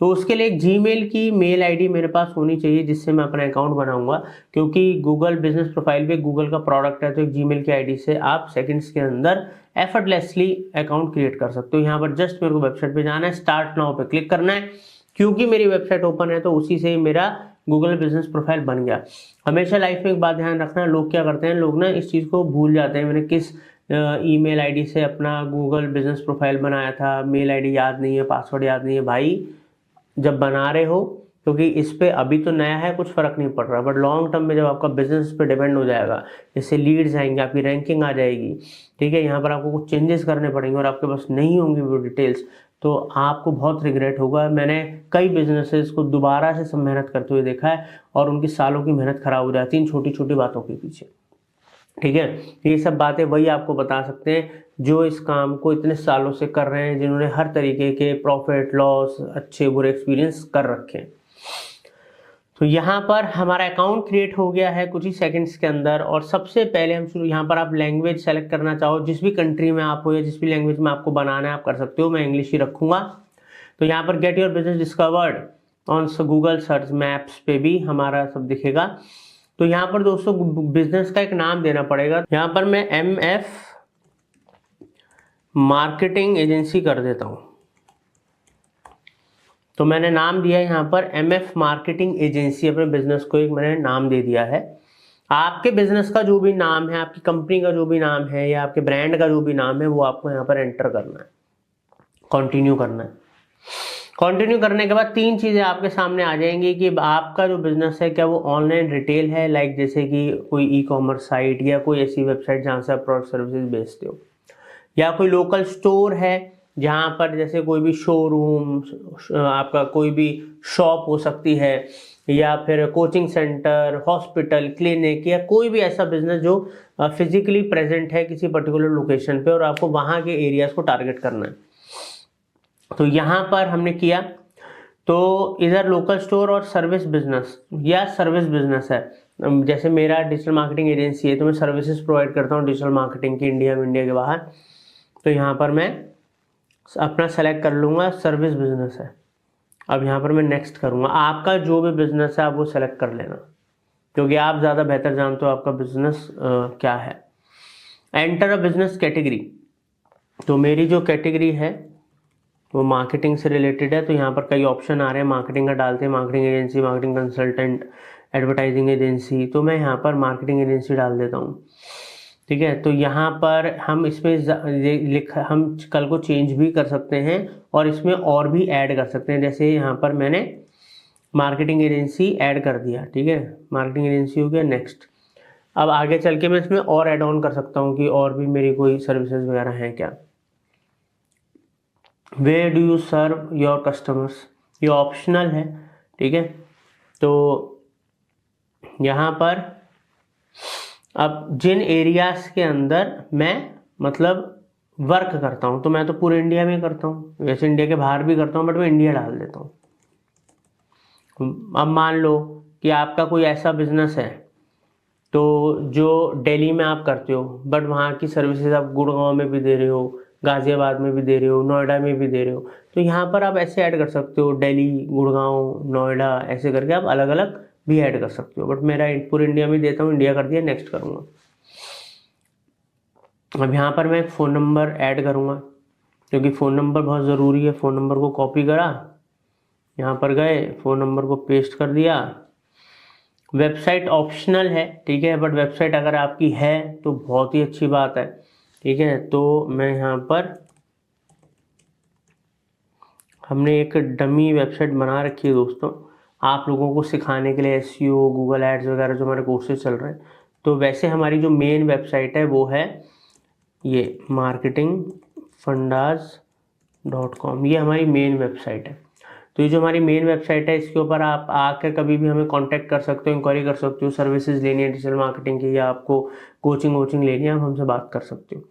तो उसके लिए एक जीमेल की मेल आईडी मेरे पास होनी चाहिए जिससे मैं अपना अकाउंट बनाऊंगा, क्योंकि गूगल बिजनेस प्रोफाइल पे गूगल का प्रोडक्ट है। तो एक जीमेल की आईडी से आप सेकंड्स के अंदर एफर्टलेसली अकाउंट क्रिएट कर सकते हो। यहाँ पर जस्ट मेरे को वेबसाइट पे जाना है, स्टार्ट नाउ पे क्लिक करना है। क्योंकि मेरी वेबसाइट ओपन है तो उसी से मेरा गूगल बिजनेस प्रोफाइल बन गया। हमेशा लाइफ में एक बात ध्यान रखना, लोग क्या करते हैं, लोग ना इस चीज़ को भूल जाते हैं, मैंने किस ईमेल आईडी से अपना गूगल बिजनेस प्रोफाइल बनाया था, मेल आईडी याद नहीं है, पासवर्ड याद नहीं है। भाई जब बना रहे हो, क्योंकि इस पे अभी तो नया है, कुछ फर्क नहीं पड़ रहा, बट लॉन्ग टर्म में जब आपका बिजनेस पे डिपेंड हो जाएगा, जैसे लीड्स आएंगे, आपकी रैंकिंग आ जाएगी, ठीक है, यहाँ पर आपको कुछ चेंजेस करने पड़ेंगे और आपके पास नहीं होंगी वो डिटेल्स, तो आपको बहुत रिग्रेट होगा। मैंने कई बिजनेसेस को दोबारा से सब मेहनत करते हुए देखा है और उनकी सालों की मेहनत खराब हो जाती है इन छोटी छोटी बातों के पीछे। ठीक है, ये सब बातें वही आपको बता सकते हैं जो इस काम को इतने सालों से कर रहे हैं, जिन्होंने हर तरीके के प्रॉफिट लॉस अच्छे बुरे एक्सपीरियंस कर रखे हैं। तो यहाँ पर हमारा अकाउंट क्रिएट हो गया है कुछ ही सेकंड्स के अंदर। और सबसे पहले हम शुरू, यहाँ पर आप लैंग्वेज सेलेक्ट करना चाहो, जिस भी कंट्री में आप हो या जिस भी लैंग्वेज में आपको बनाना है आप कर सकते हो। मैं इंग्लिश ही रखूँगा। तो यहाँ पर get your business discovered on Google search maps पे भी हमारा सब दिखेगा। तो यहाँ पर दोस्तों बिजनेस का एक नाम देना पड़ेगा। यहाँ पर मैं MF मार्केटिंग एजेंसी कर देता हूँ। तो मैंने नाम दिया यहाँ पर MF मार्केटिंग एजेंसी, अपने बिजनेस को एक मैंने नाम दे दिया है। आपके बिजनेस का जो भी नाम है, आपकी कंपनी का जो भी नाम है या आपके ब्रांड का जो भी नाम है, वो आपको यहाँ पर एंटर करना है, कंटिन्यू करना है। कंटिन्यू करने के बाद तीन चीज़ें आपके सामने आ जाएंगी कि आपका जो बिजनेस है क्या वो ऑनलाइन रिटेल है, लाइक जैसे कि कोई ई-कॉमर्स साइट या कोई ऐसी वेबसाइट जहाँ से आप प्रोडक्ट सर्विसेज बेचते हो, या कोई लोकल स्टोर है जहाँ पर जैसे कोई भी शोरूम, आपका कोई भी शॉप हो सकती है, या फिर कोचिंग सेंटर, हॉस्पिटल, क्लिनिक, या कोई भी ऐसा बिजनेस जो फिजिकली प्रेजेंट है किसी पर्टिकुलर लोकेशन पे और आपको वहाँ के एरियाज को टारगेट करना है। तो यहाँ पर हमने किया, तो इधर लोकल स्टोर और सर्विस बिजनेस या सर्विस बिजनेस है। जैसे मेरा डिजिटल मार्केटिंग एजेंसी है तो मैं सर्विसेज प्रोवाइड करता हूँ डिजिटल मार्केटिंग की, इंडिया में, इंडिया के बाहर। तो यहाँ पर मैं अपना सेलेक्ट कर लूँगा, सर्विस बिजनेस है। अब यहाँ पर मैं नेक्स्ट करूँगा। आपका जो भी बिजनेस है आप वो सेलेक्ट कर लेना, क्योंकि आप ज़्यादा बेहतर जानते हो आपका बिजनेस क्या है। एंटर अ बिजनेस कैटेगरी, तो मेरी जो कैटेगरी है वो मार्केटिंग से रिलेटेड है। तो यहाँ पर कई ऑप्शन आ रहे हैं, मार्केटिंग का डालते हैं, marketing agency, marketing consultant, advertising agency. तो मैं यहाँ पर मार्केटिंग एजेंसी डाल देता हूँ। ठीक है, तो यहाँ पर हम इसमें हम कल को चेंज भी कर सकते हैं और इसमें और भी ऐड कर सकते हैं। जैसे यहाँ पर मैंने मार्केटिंग एजेंसी ऐड कर दिया, ठीक है, मार्केटिंग एजेंसी हो गया। नेक्स्ट, अब आगे चल के मैं इसमें और ऐड ऑन कर सकता हूँ कि और भी मेरी कोई सर्विसेज वगैरह हैं क्या। Where do you serve your customers, ये ऑप्शनल है, ठीक है। तो यहाँ पर अब जिन एरियाज के अंदर मैं मतलब वर्क करता हूँ, तो मैं तो पूरे इंडिया में करता हूँ, वैसे इंडिया के बाहर भी करता हूँ, बट मैं इंडिया डाल देता हूँ। अब मान लो कि आपका कोई ऐसा बिजनेस है तो जो दिल्ली में आप करते हो बट वहाँ की सर्विसेज आप गुड़गांव में भी दे रहे हो, गाजियाबाद में भी दे रहे हो, नोएडा में भी दे रहे हो, तो यहाँ पर आप ऐसे ऐड कर सकते हो, दिल्ली, गुड़गांव, नोएडा, ऐसे करके आप अलग अलग भी ऐड कर सकते हो। बट मेरा पूरे इंडिया में देता हूँ, इंडिया कर दिया, नेक्स्ट करूँगा। अब यहाँ पर मैं एक फ़ोन नंबर ऐड करूँगा क्योंकि फ़ोन नंबर बहुत ज़रूरी है। फ़ोन नंबर को कॉपी करा, यहाँ पर गए, फ़ोन नंबर को पेस्ट कर दिया। वेबसाइट ऑप्शनल है, ठीक है, बट वेबसाइट अगर आपकी है तो बहुत ही अच्छी बात है, ठीक है। तो मैं यहाँ पर, हमने एक डमी वेबसाइट बना रखी है दोस्तों, आप लोगों को सिखाने के लिए एसईओ, गूगल एड्स वगैरह जो हमारे कोर्सेज चल रहे हैं। तो वैसे हमारी जो मेन वेबसाइट है वो है ये marketingfundas.com, ये हमारी मेन वेबसाइट है। तो ये जो हमारी मेन वेबसाइट है इसके ऊपर आप आकर कभी भी हमें कांटेक्ट कर सकते हो, इंक्वायरी कर सकते हो, सर्विसेज लेनी है डिजिटल मार्केटिंग की या आपको कोचिंग लेनी है, आप हमसे बात कर सकते हो।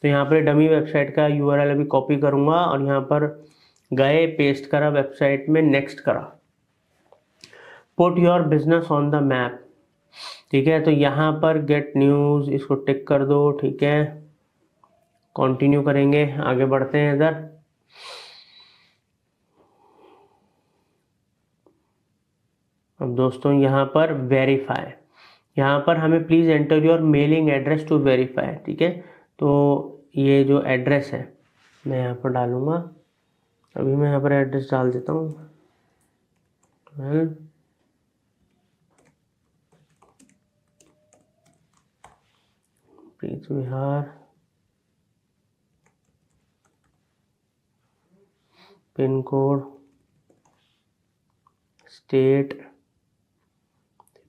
तो यहाँ पर डमी वेबसाइट का यूआरएल अभी कॉपी करूँगा और यहाँ पर गए, पेस्ट करा, वेबसाइट में नेक्स्ट करा, put your business on the map, ठीक है। तो यहाँ पर गेट न्यूज़, इसको टिक कर दो, ठीक है। कंटिन्यू करेंगे, आगे बढ़ते हैं इधर। अब दोस्तों यहाँ पर वेरीफाई, यहाँ पर हमें please enter your mailing address to verify, ठीक है। तो ये जो एड्रेस है मैं यहाँ पर डालूँगा, अभी मैं यहाँ पर एड्रेस डाल देता हूँ, प्रीत विहार, पिन कोड, स्टेट,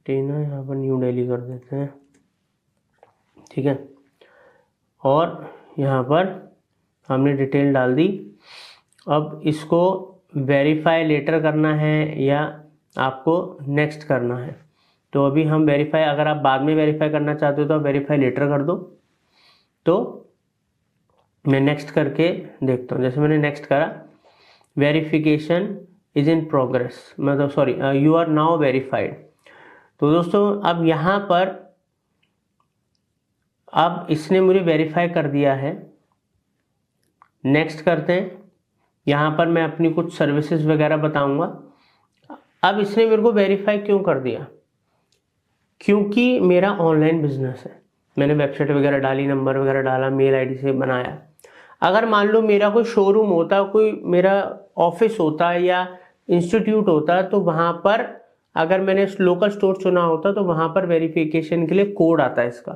ना यहाँ पर न्यू दिल्ली कर देते हैं, ठीक है। और यहाँ पर हमने डिटेल डाल दी। अब इसको वेरीफाई लेटर करना है या आपको नेक्स्ट करना है। तो अभी हम वेरीफाई, अगर आप बाद में वेरीफाई करना चाहते हो तो आप वेरीफाई लेटर कर दो। तो मैं नेक्स्ट करके देखता हूँ, जैसे मैंने नेक्स्ट करा, वेरिफिकेशन इज इन प्रोग्रेस, मतलब sorry, you are now verified. तो दोस्तों अब यहाँ पर, अब इसने मुझे वेरीफाई कर दिया है, नेक्स्ट करते हैं। यहाँ पर मैं अपनी कुछ सर्विसेज वगैरह बताऊंगा। अब इसने मेरे को वेरीफाई क्यों कर दिया? क्योंकि मेरा ऑनलाइन बिजनेस है, मैंने वेबसाइट वगैरह डाली, नंबर वगैरह डाला, मेल आईडी से बनाया। अगर मान लो मेरा कोई शोरूम होता, कोई मेरा ऑफिस होता या इंस्टीट्यूट होता, तो वहाँ पर अगर मैंने लोकल स्टोर चुना होता तो वहाँ पर वेरिफिकेशन के लिए कोड आता है इसका,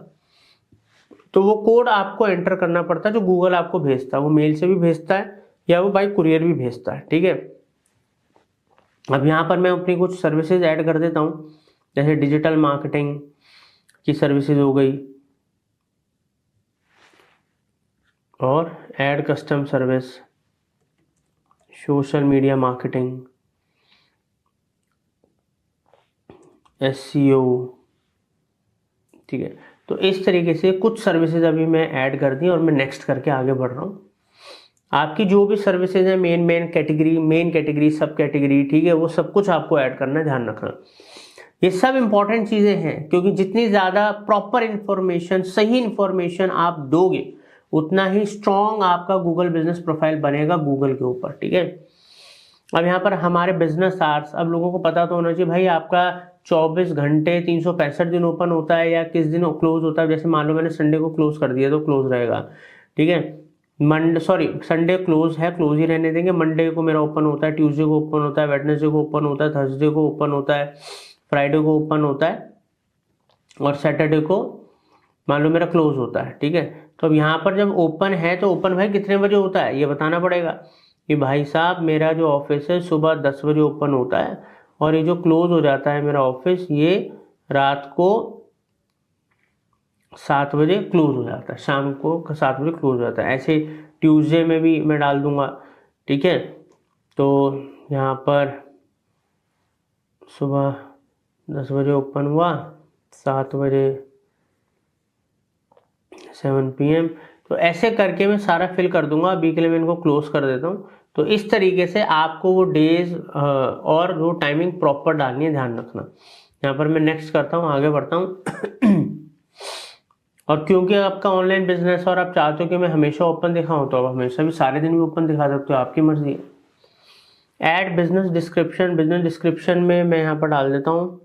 तो वो कोड आपको एंटर करना पड़ता है जो गूगल आपको भेजता है, वो मेल से भी भेजता है या वो बाई कुरियर भी भेजता है, ठीक है। अब यहाँ पर मैं अपनी कुछ सर्विसेज ऐड कर देता हूँ, जैसे डिजिटल मार्केटिंग की सर्विसेज हो गई, और add custom service, social media marketing, SEO, ठीक है। तो इस तरीके से कुछ सर्विसेज अभी मैं ऐड कर दी और मैं नेक्स्ट करके आगे बढ़ रहा हूँ। आपकी जो भी सर्विसेज है, मेन कैटेगरी, सब कैटेगरी, ठीक है, वो सब कुछ आपको ऐड करना है, ध्यान रखना। ये सब इंपॉर्टेंट चीज़ें हैं क्योंकि जितनी ज़्यादा प्रॉपर इंफॉर्मेशन, सही इंफॉर्मेशन आप दोगे उतना ही स्ट्रॉन्ग आपका गूगल बिजनेस प्रोफाइल बनेगा गूगल के ऊपर, ठीक है। अब यहाँ पर हमारे बिजनेस आवर्स, अब लोगों को पता तो होना चाहिए भाई आपका 24 घंटे 365 दिन ओपन होता है या किस दिन क्लोज होता है। जैसे मान लो मैंने संडे को क्लोज कर दिया तो क्लोज रहेगा, ठीक है। संडे क्लोज है, क्लोज ही रहने देंगे। मंडे को मेरा ओपन होता है, ट्यूसडे को ओपन होता है, वेडनेसडे को ओपन होता है, थर्सडे को ओपन होता है, फ्राइडे को ओपन होता है और सैटरडे को मान लो मेरा क्लोज होता है, ठीक है। तो अब यहाँ पर जब ओपन है तो ओपन भाई कितने बजे होता है ये बताना पड़ेगा कि भाई साहब मेरा जो ऑफिस है सुबह 10 बजे ओपन होता है और ये जो क्लोज हो जाता है मेरा ऑफिस ये रात को 7 बजे क्लोज हो जाता है, शाम को 7 बजे क्लोज हो जाता है। ऐसे ट्यूसडे में भी मैं डाल दूंगा, ठीक है। तो यहाँ पर सुबह 10 बजे ओपन हुआ, 7 बजे 7 PM, तो ऐसे करके मैं सारा फिल कर दूंगा। अभी के लिए मैं इनको क्लोज कर देता हूँ। तो इस तरीके से आपको वो डेज और वो टाइमिंग प्रॉपर डालनी है, ध्यान रखना। यहाँ पर मैं नेक्स्ट करता हूँ, आगे बढ़ता हूँ। और क्योंकि आपका ऑनलाइन बिजनेस और आप चाहते हो कि मैं हमेशा ओपन दिखाऊं, तो आप हमेशा भी सारे दिन भी ओपन दिखा सकते हो, आपकी मर्जी है। Add business description, business description में मैं यहाँ पर डाल देता हूँ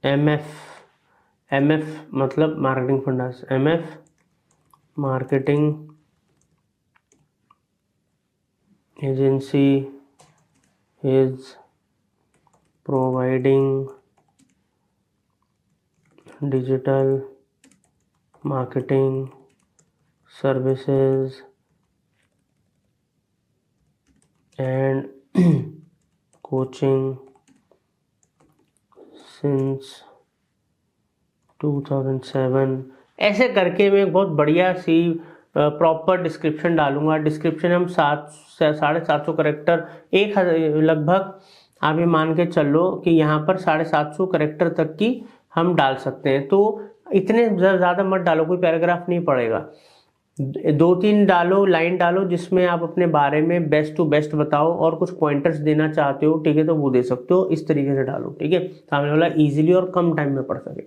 MF मतलब marketing fundas, MF marketing agency is providing digital marketing services and coaching since 2007। ऐसे करके मैं एक बहुत बढ़िया सी प्रॉपर डिस्क्रिप्शन डालूंगा। डिस्क्रिप्शन हम 750 करेक्टर, लगभग आप ये मान के चलो कि यहाँ पर 750 करेक्टर तक की हम डाल सकते हैं। तो इतने ज़्यादा मत डालो, कोई पैराग्राफ नहीं पड़ेगा, 2-3 डालो, लाइन डालो जिसमें आप अपने बारे में बेस्ट टू बेस्ट बताओ और कुछ पॉइंटर्स देना चाहते हो, ठीक है, तो वो दे सकते हो। इस तरीके से डालो, ठीक है, सामने वाला इजीली और कम टाइम में पढ़ सके।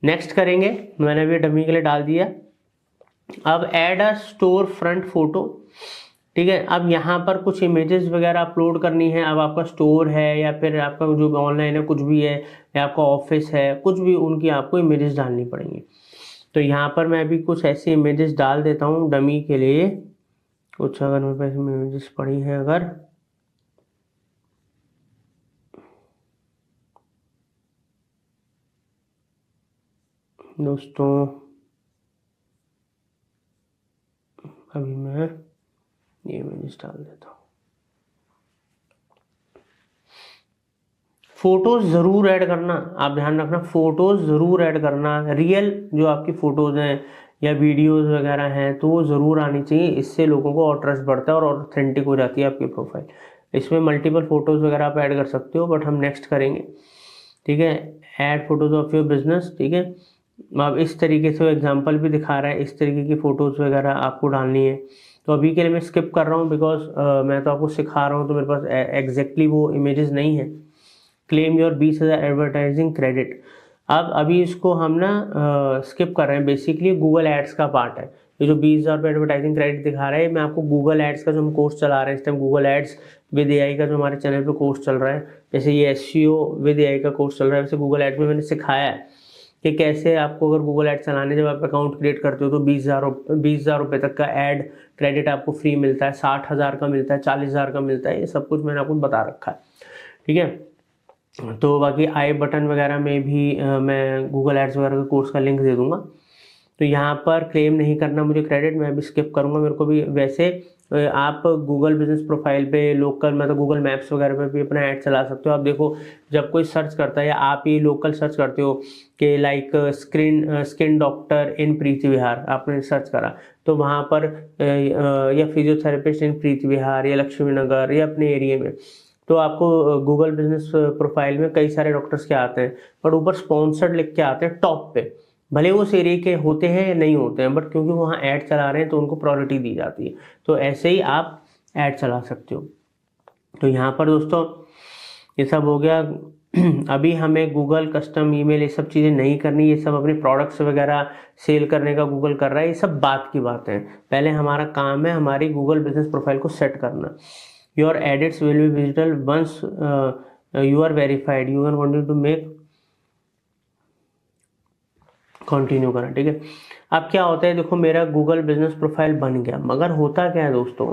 नेक्स्ट करेंगे, मैंने अभी डमी के लिए डाल दिया। अब ऐड अ स्टोर फ्रंट फोटो, ठीक है। अब यहाँ पर कुछ इमेजेस वगैरह अपलोड करनी है। अब आपका स्टोर है या फिर आपका जो ऑनलाइन है कुछ भी है, या आपका ऑफिस है कुछ भी, उनकी आपको इमेजेस डालनी पड़ेंगी। तो यहाँ पर मैं अभी कुछ ऐसी इमेजेस डाल देता हूँ डमी के लिए। कुछ अगर मेरे पास इमेजेस पड़ी हैं, अगर दोस्तों, अभी मैं ये इमेजेस डाल देता हूँ। फोटोज ज़रूर ऐड करना, आप ध्यान रखना, फोटोज ज़रूर ऐड करना। रियल जो आपकी फ़ोटोज़ हैं या वीडियोस वगैरह हैं तो वो ज़रूर आनी चाहिए। इससे लोगों को और ट्रस्ट बढ़ता है और ऑथेंटिक हो जाती है आपकी प्रोफाइल। इसमें मल्टीपल फ़ोटोज़ वगैरह आप ऐड कर सकते हो, बट हम नेक्स्ट करेंगे, ठीक है। Add photos of your business, ठीक है। अब इस तरीके से एग्जाम्पल भी दिखा रहा है, इस तरीके की फ़ोटोज़ वगैरह आपको डालनी है। तो अभी के लिए मैं स्किप कर रहा हूँ बिकॉज मैं तो आपको सिखा रहा हूँ, तो मेरे पास एग्जैक्टली वो इमेजेस नहीं है। Claim your 20,000 advertising credit. अब अभी इसको हम ना स्किप कर रहे हैं, बेसिकली गूगल एड्स का पार्ट है। ये जो 20,000 रुपये एडवर्टाइजिंग क्रेडिट दिखा रहा है, मैं आपको गूगल एड्स का जो हम कोर्स चला रहे हैं इस time, Google ads with AI का जो हमारे चैनल पे कोर्स चल रहा है, जैसे ये एसईओ विद एआई का कोर्स चल रहा है, वैसे गूगल एड्स में मैंने सिखाया है कि कैसे आपको अगर गूगल एड चलाने जब आप अकाउंट क्रिएट करते हो तो 20,000 रुपये तक का ऐड क्रेडिट आपको फ्री मिलता है, 60,000 का मिलता है, 40,000 का मिलता है, ये सब कुछ मैंने आपको बता रखा है, ठीक है। तो बाकी आई बटन वगैरह में भी मैं गूगल एड्स वगैरह के कोर्स का लिंक दे दूंगा। तो यहाँ पर क्लेम नहीं करना मुझे क्रेडिट, मैं भी स्किप करूँगा। मेरे को भी वैसे आप गूगल बिजनेस प्रोफाइल पे लोकल, मतलब गूगल मैप्स वगैरह पे भी अपना ऐड चला सकते हो। आप देखो, जब कोई सर्च करता है या आप ही लोकल सर्च करते हो कि लाइक स्किन डॉक्टर इन प्रीति विहार, आपने सर्च करा तो वहाँ पर या फिजियोथेरेपिस्ट इन प्रीति विहार या लक्ष्मी नगर या अपने एरिया में, तो आपको गूगल बिजनेस प्रोफाइल में कई सारे डॉक्टर्स के आते हैं, बट ऊपर स्पॉन्सर्ड लिख के आते हैं टॉप पे। भले वो उस एरिया के होते हैं या नहीं होते हैं, बट क्योंकि वहाँ ऐड चला रहे हैं तो उनको प्रायोरिटी दी जाती है। तो ऐसे ही आप ऐड चला सकते हो। तो यहाँ पर दोस्तों ये सब हो गया। अभी हमें गूगल कस्टम ईमेल ये सब चीज़ें नहीं करनी, ये सब अपने प्रोडक्ट्स वगैरह सेल करने का गूगल कर रहा है, ये सब बात की बात है। पहले हमारा काम है हमारी गूगल बिजनेस प्रोफाइल को सेट करना। Your edits will be visible once you are verified, you are wanting to make continue करना, ठीक है। अब क्या होता है, देखो मेरा गूगल बिजनेस प्रोफाइल बन गया, मगर होता क्या है दोस्तों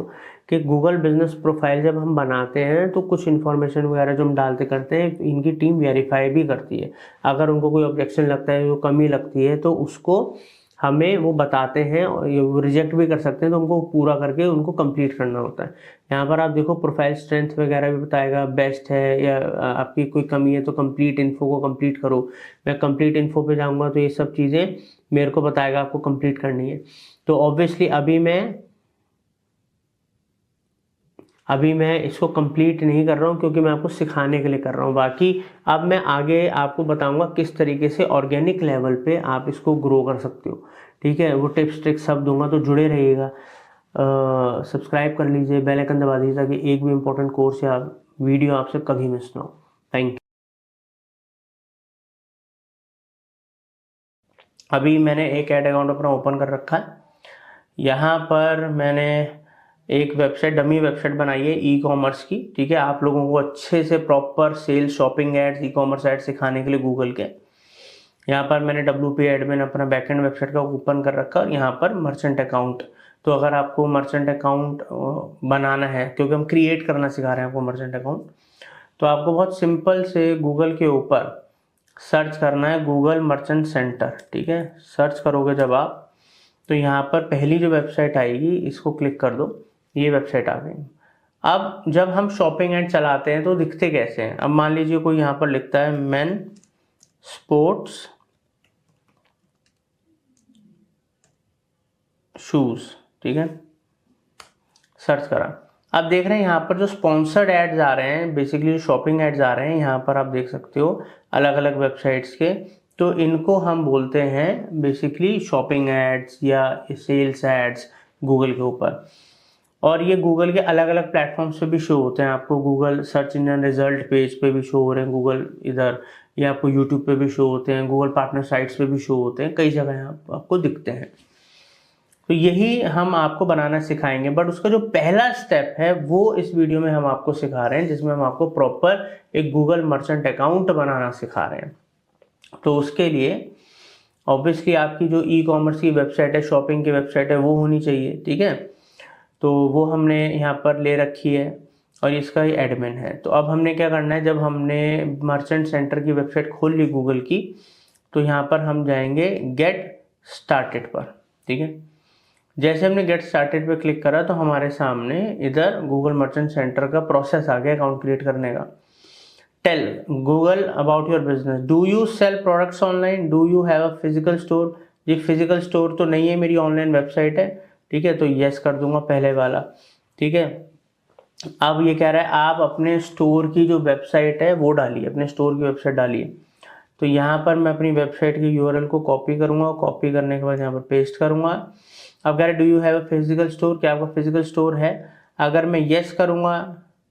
कि गूगल बिजनेस प्रोफाइल जब हम बनाते हैं तो कुछ इन्फॉर्मेशन वगैरह जो हम डालते करते हैं इनकी टीम वेरीफाई भी करती है। अगर उनको कोई ऑब्जेक्शन लगता है, जो कमी लगती है, तो उसको हमें वो बताते हैं और रिजेक्ट भी कर सकते हैं, तो उनको पूरा करके उनको कंप्लीट करना होता है। यहाँ पर आप देखो प्रोफाइल स्ट्रेंथ वगैरह भी बताएगा, बेस्ट है या आपकी कोई कमी है तो कंप्लीट इन्फो को कंप्लीट करो। मैं कंप्लीट इन्फो पे जाऊँगा तो ये सब चीज़ें मेरे को बताएगा आपको कंप्लीट करनी है। तो ऑब्वियसली अभी मैं इसको कंप्लीट नहीं कर रहा हूँ क्योंकि मैं आपको सिखाने के लिए कर रहा हूँ। बाकी अब मैं आगे आपको बताऊंगा किस तरीके से ऑर्गेनिक लेवल पे आप इसको ग्रो कर सकते हो, ठीक है। वो टिप्स ट्रिक्स सब दूंगा, तो जुड़े रहिएगा। सब्सक्राइब कर लीजिए, बेल आइकन दबा दीजिए ताकि एक भी इंपॉर्टेंट कोर्स या वीडियो आपसे कभी मिस ना हो। Thank you. अभी मैंने एक ऐड अकाउंट अपना ओपन कर रखा है। यहाँ पर मैंने एक वेबसाइट, डमी वेबसाइट बनाई है ई कॉमर्स की, ठीक है, आप लोगों को अच्छे से proper sale, shopping ads, e commerce ads सिखाने के लिए गूगल के। यहाँ पर मैंने WP एडमिन अपना बैकएंड वेबसाइट का ओपन कर रखा और यहाँ पर मर्चेंट अकाउंट। तो अगर आपको मर्चेंट अकाउंट बनाना है, क्योंकि हम क्रिएट करना सिखा रहे हैं आपको मर्चेंट अकाउंट, तो आपको बहुत सिंपल से गूगल के ऊपर सर्च करना है गूगल मर्चेंट सेंटर, ठीक है। सर्च करोगे जब आप, तो यहाँ पर पहली जो वेबसाइट आएगी इसको क्लिक कर दो, ये वेबसाइट आ गई। अब जब हम शॉपिंग एड चलाते हैं तो दिखते कैसे हैं। अब मान लीजिए कोई यहाँ पर लिखता है मेन स्पोर्ट्स शूज, ठीक है, सर्च करा। अब देख रहे हैं यहाँ पर जो स्पॉन्सर्ड एड्स आ रहे हैं, बेसिकली जो शॉपिंग एड्स आ रहे हैं, यहाँ पर आप देख सकते हो अलग अलग वेबसाइट्स के। तो इनको हम बोलते हैं बेसिकली शॉपिंग एड्स या सेल्स एड्स गूगल के ऊपर। और ये गूगल के अलग अलग प्लेटफॉर्म्स पे भी शो होते हैं आपको। Google search engine result page पे भी शो हो रहे हैं गूगल इधर, या आपको यूट्यूब पे भी शो होते हैं, गूगल पार्टनर साइट्स पे भी शो होते हैं, कई जगह आपको दिखते हैं। तो यही हम आपको बनाना सिखाएंगे, बट उसका जो पहला स्टेप है वो इस वीडियो में हम आपको सिखा रहे हैं, जिसमें हम आपको प्रॉपर एक गूगल मर्चेंट अकाउंट बनाना सिखा रहे हैं। तो उसके लिए ऑब्वियसली आपकी जो ई कॉमर्स की वेबसाइट है, शॉपिंग की वेबसाइट है, वो होनी चाहिए, ठीक है। तो वो हमने यहाँ पर ले रखी है और इसका ही एडमिन है। तो अब हमने क्या करना है, जब हमने मर्चेंट सेंटर की वेबसाइट खोल ली गूगल की, तो यहाँ पर हम जाएंगे गेट स्टार्टेड पर, ठीक है। जैसे हमने गेट स्टार्टेड पे क्लिक करा तो हमारे सामने इधर गूगल मर्चेंट सेंटर का प्रोसेस आ गया अकाउंट क्रिएट करने का। Tell Google about your business, do you sell products online, do you have a physical store. ये फिजिकल स्टोर तो नहीं है, मेरी ऑनलाइन वेबसाइट है, ठीक है। तो यस कर दूंगा पहले वाला, ठीक है। अब ये कह रहा है आप अपने स्टोर की जो वेबसाइट है वो डालिए, अपने स्टोर की वेबसाइट डालिए। तो यहाँ पर मैं अपनी वेबसाइट की URL को कॉपी करूँगा, कॉपी करने के बाद यहाँ पर पेस्ट करूँगा। अब कह रहे do you have a physical store, क्या आपका फिजिकल स्टोर है। अगर मैं येस करूँगा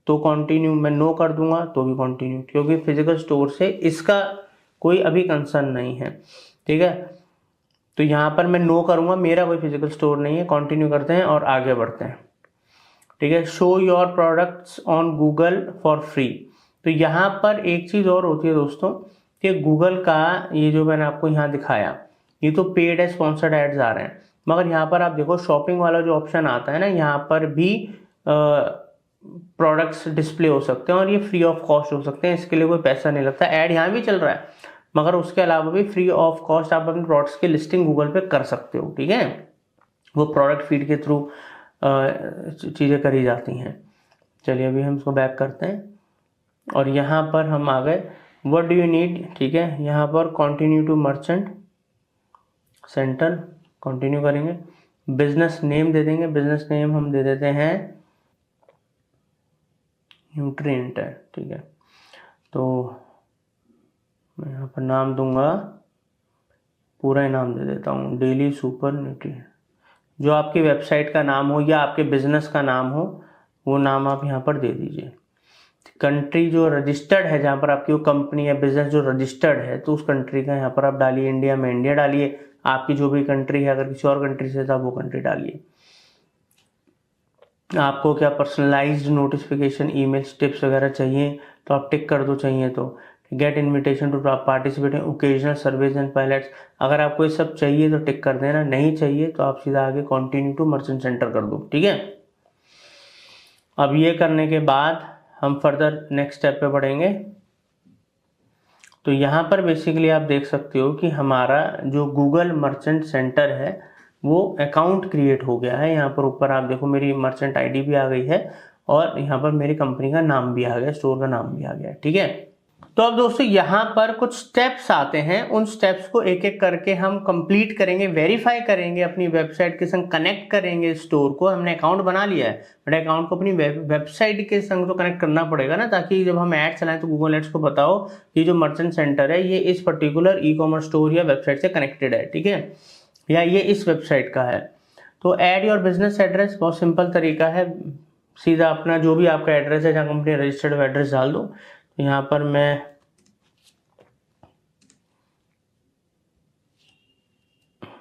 तो कंटिन्यू, मैं नो कर दूंगा तो भी कंटिन्यू, क्योंकि फिजिकल स्टोर से इसका कोई अभी कंसर्न नहीं है, ठीक है। तो यहाँ पर मैं नो करूँगा, मेरा कोई फिजिकल स्टोर नहीं है। कंटिन्यू करते हैं और आगे बढ़ते हैं, ठीक है। Show your products on Google for free. तो यहाँ पर एक चीज़ और होती है दोस्तों, कि गूगल का ये जो मैंने आपको यहाँ दिखाया, ये तो पेड है, स्पॉन्सर्ड एड्स आ रहे हैं, मगर यहाँ पर आप देखो शॉपिंग वाला जो ऑप्शन आता है ना, यहाँ पर भी प्रोडक्ट्स डिस्प्ले हो सकते हैं और ये फ्री ऑफ कॉस्ट हो सकते हैं, इसके लिए कोई पैसा नहीं लगता। ऐड यहाँ भी चल रहा है, मगर उसके अलावा भी फ्री ऑफ कॉस्ट आप अपने प्रोडक्ट्स की लिस्टिंग गूगल पे कर सकते हो, ठीक है। वो प्रोडक्ट फीड के थ्रू चीज़ें करी जाती हैं। चलिए अभी हम इसको बैक करते हैं और यहाँ पर हम आ गए व्हाट डू यू नीड, ठीक है। यहाँ पर continue to merchant center, continue करेंगे। बिजनेस नेम दे देंगे, बिजनेस नेम हम दे देते हैं न्यूट्रिएंट है, ठीक है। तो मैं यहाँ पर नाम दूंगा, पूरा ही नाम दे देता हूँ डेली सुपर न्यूट्रिएंट। जो आपकी वेबसाइट का नाम हो या आपके बिजनेस का नाम हो वो नाम आप यहाँ पर दे दीजिए। कंट्री जो रजिस्टर्ड है, जहाँ पर आपकी वो कंपनी या बिजनेस जो रजिस्टर्ड है, तो उस कंट्री का यहाँ पर आप डालिए। इंडिया में इंडिया डालिए, आपकी जो भी कंट्री है, अगर किसी और कंट्री से था वो कंट्री डालिए। आपको क्या पर्सनलाइज्ड नोटिफिकेशन, ईमेल्स, टिप्स वगैरह चाहिए तो आप टिक कर दो, चाहिए तो। Get invitation to participate in occasional surveys and pilots, अगर आपको ये सब चाहिए तो टिक कर देना, नहीं चाहिए तो आप सीधा आगे कंटिन्यू टू मर्चेंट सेंटर कर दो, ठीक है। अब ये करने के बाद हम फर्दर नेक्स्ट स्टेप पे बढ़ेंगे। तो यहाँ पर बेसिकली आप देख सकते हो कि हमारा जो गूगल मर्चेंट सेंटर है वो अकाउंट क्रिएट हो गया है। यहाँ पर ऊपर आप देखो मेरी मर्चेंट आईडी भी आ गई है और यहाँ पर मेरी कंपनी का नाम भी आ गया, स्टोर का नाम भी आ गया, ठीक है। तो अब दोस्तों यहाँ पर कुछ स्टेप्स आते हैं, उन स्टेप्स को एक एक करके हम कंप्लीट करेंगे, वेरीफाई करेंगे, अपनी वेबसाइट के संग कनेक्ट करेंगे स्टोर को। हमने अकाउंट बना लिया है, बट अकाउंट को अपनी वेबसाइट के संग तो कनेक्ट करना पड़ेगा ना, ताकि जब हम ऐड चलाएं तो गूगल एड्स को बताओ कि जो मर्चेंट सेंटर है ये इस पर्टिकुलर ई कॉमर्स स्टोर या वेबसाइट से कनेक्टेड है, ठीक है, या ये इस वेबसाइट का है। तो ऐड योर बिजनेस एड्रेस, बहुत सिंपल तरीका है, सीधा अपना जो भी आपका एड्रेस है जहाँ कंपनी रजिस्टर्ड एड्रेस डाल दो। यहाँ पर मैं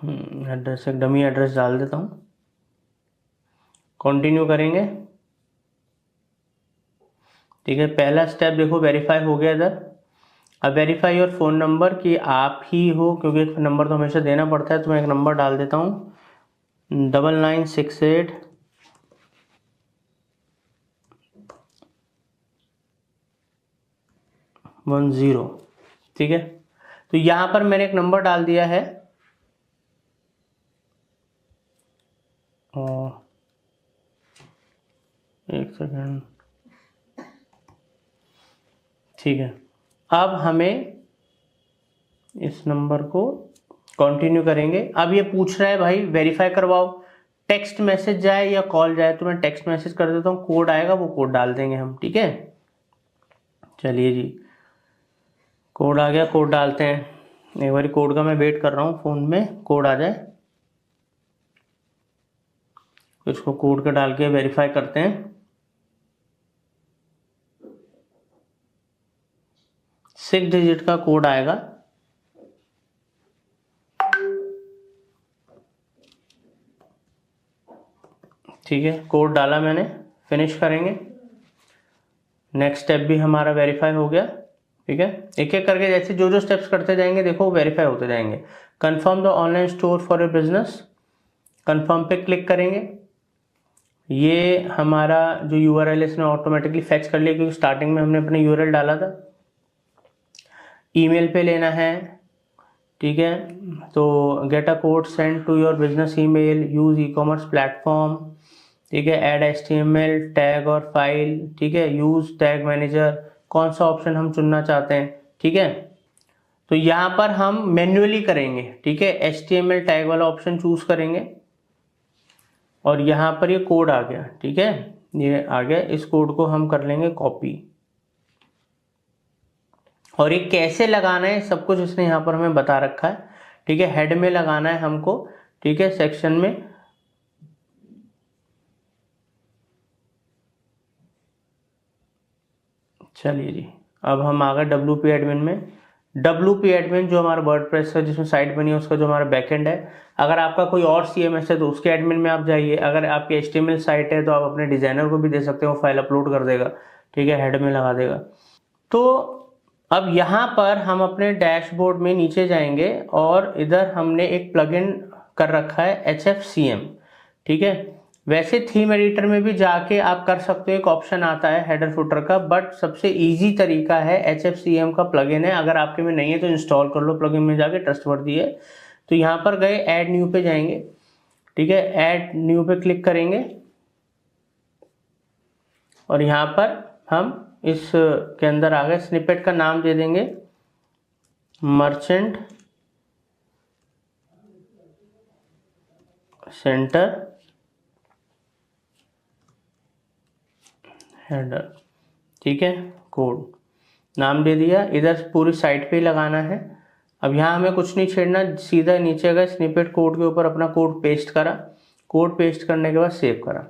एड्रेस एक डमी एड्रेस डाल देता हूँ, कंटिन्यू करेंगे। ठीक है, पहला स्टेप देखो वेरीफाई हो गया इधर। अब वेरीफाई योर फ़ोन नंबर कि आप ही हो, क्योंकि एक नंबर तो हमेशा देना पड़ता है, तो मैं एक नंबर डाल देता हूँ 9968 10। ठीक है, तो यहाँ पर मैंने एक नंबर डाल दिया है और एक सेकेंड। ठीक है, अब हमें इस नंबर को कंटिन्यू करेंगे। अब ये पूछ रहा है भाई वेरीफाई करवाओ, टेक्स्ट मैसेज जाए या कॉल जाए, तो मैं टेक्स्ट मैसेज कर देता हूँ, कोड आएगा वो कोड डाल देंगे हम। ठीक है, चलिए जी, कोड आ गया, कोड डालते हैं। एक बार कोड का मैं वेट कर रहा हूँ, फ़ोन में कोड आ जाए, इसको कोड का डाल के वेरीफाई करते हैं। 6 डिजिट का कोड आएगा। ठीक है, कोड डाला मैंने, फिनिश करेंगे। नेक्स्ट स्टेप भी हमारा वेरीफाई हो गया। ठीक है, एक एक करके जैसे जो जो स्टेप्स करते जाएंगे देखो वेरीफाई होते जाएंगे। Confirm the online store for your business, confirm पे क्लिक करेंगे। ये हमारा जो यूआरएल इसने ऑटोमेटिकली फेच कर लिया, क्योंकि स्टार्टिंग में हमने अपना यूआरएल डाला था। ईमेल पे लेना है। ठीक है, तो get a code send to your business email, use e commerce platform. ठीक है, ऐड HTML टैग और फाइल। ठीक है, यूज टैग मैनेजर, कौन सा ऑप्शन हम चुनना चाहते हैं। ठीक है, तो यहाँ पर हम मैन्युअली करेंगे। ठीक है, HTML टैग वाला ऑप्शन चूज करेंगे और यहाँ पर ये कोड आ गया। ठीक है, ये आ गया, इस कोड को हम कर लेंगे कॉपी। और ये कैसे लगाना है सब कुछ इसने यहाँ पर हमें बता रखा है। ठीक है, हेड में लगाना है हमको। ठीक है, सेक्शन में चलिए जी, अब हम आ गए WP एडमिन में। WP एडमिन जो हमारा वर्डप्रेस है जिसमें साइट बनी है उसका जो हमारा बैकएंड है। अगर आपका कोई और CMS है तो उसके एडमिन में आप जाइए। अगर आपकी HTML साइट है तो आप अपने डिजाइनर को भी दे सकते हो, फाइल अपलोड कर देगा। ठीक है, हेड में लगा देगा। तो अब यहाँ पर हम अपने डैशबोर्ड में नीचे जाएंगे और इधर हमने एक प्लगइन कर रखा है HFCM। ठीक है, वैसे थीम एडिटर में भी जाके आप कर सकते हो, एक ऑप्शन आता है हेडर फुटर का, बट सबसे इजी तरीका है HFCM का प्लगइन है। अगर आपके में नहीं है तो इंस्टॉल कर लो, प्लगइन में जाके, ट्रस्टवर्दी है। तो यहाँ पर गए, ऐड न्यू पे जाएंगे। ठीक है, ऐड न्यू पे क्लिक करेंगे और यहाँ पर हम इस के अंदर आ गए, स्निपेट का नाम दे देंगे मर्चेंट सेंटर हेडर। ठीक है, कोड नाम दे दिया, इधर पूरी साइट पे ही लगाना है। अब यहाँ हमें कुछ नहीं छेड़ना, सीधा नीचे गए, स्निपेट कोड के ऊपर अपना कोड पेस्ट करा। कोड पेस्ट करने के बाद सेव करा।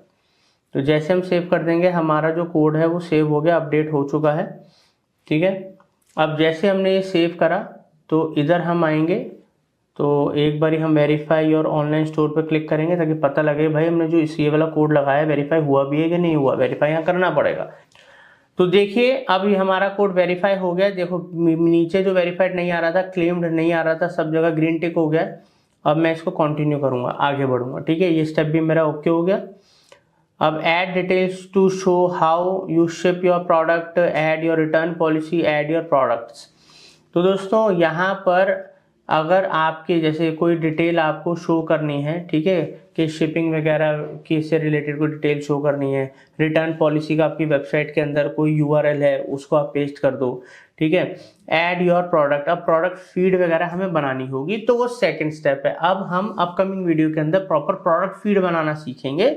तो जैसे हम सेव कर देंगे हमारा जो कोड है वो सेव हो गया, अपडेट हो चुका है। ठीक है, अब जैसे हमने ये सेव करा तो इधर हम आएंगे, तो एक बारी हम वेरीफाई और ऑनलाइन स्टोर पर क्लिक करेंगे ताकि पता लगे भाई हमने जो इस ये वाला कोड लगाया वेरीफाई हुआ भी है कि नहीं हुआ। वेरीफाई यहाँ करना पड़ेगा। तो देखिए अब ये हमारा कोड वेरीफाई हो गया। देखो नीचे जो वेरीफाइड नहीं आ रहा था, क्लेम्ड नहीं आ रहा था, सब जगह ग्रीन टिक हो गया। अब मैं इसको कंटिन्यू करूंगा, आगे बढ़ूंगा। ठीक है, ये स्टेप भी मेरा ओके हो गया। अब add details to show how you ship your product, add your return policy, add your products. तो दोस्तों यहाँ पर अगर आपके जैसे कोई डिटेल आपको शो करनी है, ठीक है, कि शिपिंग वगैरह की से रिलेटेड कोई डिटेल शो करनी है, रिटर्न पॉलिसी का आपकी वेबसाइट के अंदर कोई URL है उसको आप पेस्ट कर दो। ठीक है, ऐड योर प्रोडक्ट, अब प्रोडक्ट फीड वगैरह हमें बनानी होगी, तो वो सेकंड स्टेप है। अब हम अपकमिंग वीडियो के अंदर प्रॉपर प्रोडक्ट फीड बनाना सीखेंगे।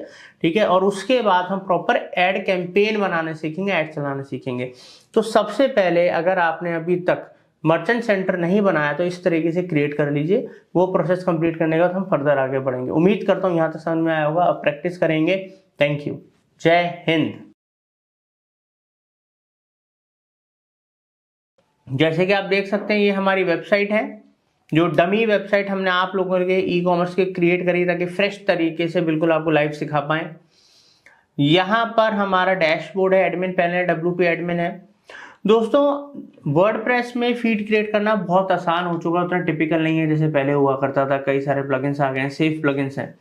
ठीक है, और उसके बाद हम प्रॉपर ऐड कैंपेन बनाना सीखेंगे, ऐड चलाना सीखेंगे। तो सबसे पहले अगर आपने अभी तक मर्चेंट सेंटर नहीं बनाया तो इस तरीके से क्रिएट कर लीजिए। वो प्रोसेस कंप्लीट करने के बाद हम फर्दर आगे बढ़ेंगे। उम्मीद करता हूँ यहाँ तक समझ में आया होगा। अब प्रैक्टिस करेंगे। थैंक यू, जय हिंद। जैसे कि आप देख सकते हैं ये हमारी वेबसाइट है। जो डमी वेबसाइट हमने आप लोगों के ई कॉमर्स के क्रिएट करी ताकि फ्रेश तरीके से बिल्कुल आपको लाइव सिखा पाए। यहाँ पर हमारा डैशबोर्ड है, एडमिन पैनल है, WP एडमिन है। दोस्तों वर्डप्रेस में फीड क्रिएट करना बहुत आसान हो चुका है, उतना टिपिकल नहीं है जैसे पहले हुआ करता था। कई सारे प्लगइन्स आ गए हैं, सेफ प्लगइन्स हैं।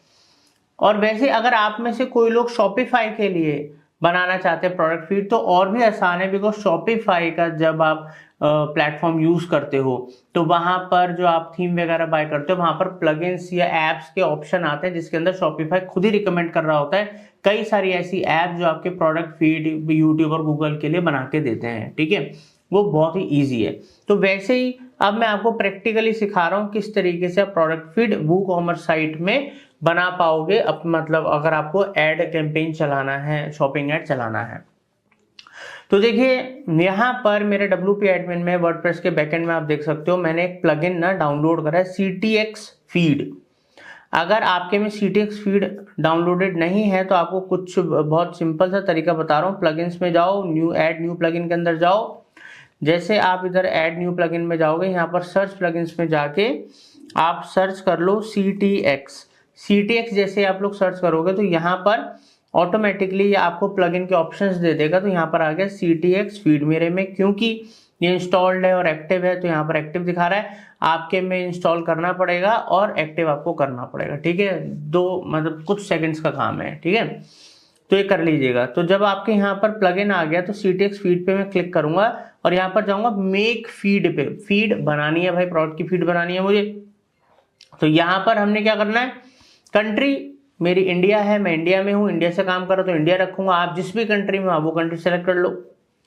और वैसे अगर आप में से कोई लोग शॉपिफाई के लिए बनाना चाहते हैं प्रोडक्ट फीड तो और भी आसान है, बिकॉज शॉपिफाई का जब आप प्लेटफॉर्म यूज करते हो तो वहां पर जो आप थीम वगैरह बाय करते हो वहां पर प्लगइन्स या एप्स के ऑप्शन आते हैं जिसके अंदर शॉपिफाई खुद ही रिकमेंड कर रहा होता है कई सारी ऐसी ऐप जो आपके प्रोडक्ट फीड यूट्यूब और गूगल के लिए बना के देते हैं। ठीक है, वो बहुत ही ईजी है। तो वैसे ही अब मैं आपको प्रैक्टिकली सिखा रहा हूँ किस तरीके से आप प्रोडक्ट फीड वूकॉमर्स साइट में बना पाओगे। अब मतलब अगर आपको एड कैंपेन चलाना है, शॉपिंग एड चलाना है। तो देखिए यहाँ पर मेरे WP एडमिन में वर्डप्रेस के बैकएंड में आप देख सकते हो मैंने एक प्लगइन ना डाउनलोड करा है, CTX फीड। अगर आपके में CTX फीड डाउनलोडेड नहीं है तो आपको कुछ बहुत सिंपल सा तरीका बता रहा हूँ। प्लगइन्स में जाओ, ऐड न्यू प्लगइन के अंदर जाओ। जैसे आप इधर ऐड न्यू प्लगइन में जाओगे, यहाँ पर सर्च प्लगइन्स में जाके आप सर्च कर लो CTX जैसे आप लोग सर्च करोगे तो यहाँ पर ऑटोमेटिकली ये आपको प्लगइन के ऑप्शंस दे देगा। तो यहाँ पर आ गया CTX फीड। मेरे में क्योंकि ये इंस्टॉल्ड है और एक्टिव है तो यहाँ पर एक्टिव दिखा रहा है। आपके में इंस्टॉल करना पड़ेगा और एक्टिव आपको करना पड़ेगा। ठीक है, मतलब कुछ सेकंड्स का काम है। ठीक है, तो ये कर लीजिएगा। तो जब आपके यहाँ पर प्लगइन आ गया तो CTX फीड पे मैं क्लिक करूंगा और यहाँ पर जाऊंगा मेक फीड पे। फीड बनानी है भाई, प्रोडक्ट की फीड बनानी है मुझे। तो यहाँ पर हमने क्या करना है, कंट्री मेरी इंडिया है, मैं इंडिया में हूँ, इंडिया से काम कर रहा हूँ तो इंडिया रखूंगा। आप जिस भी कंट्री में हो वो कंट्री सेलेक्ट कर लो।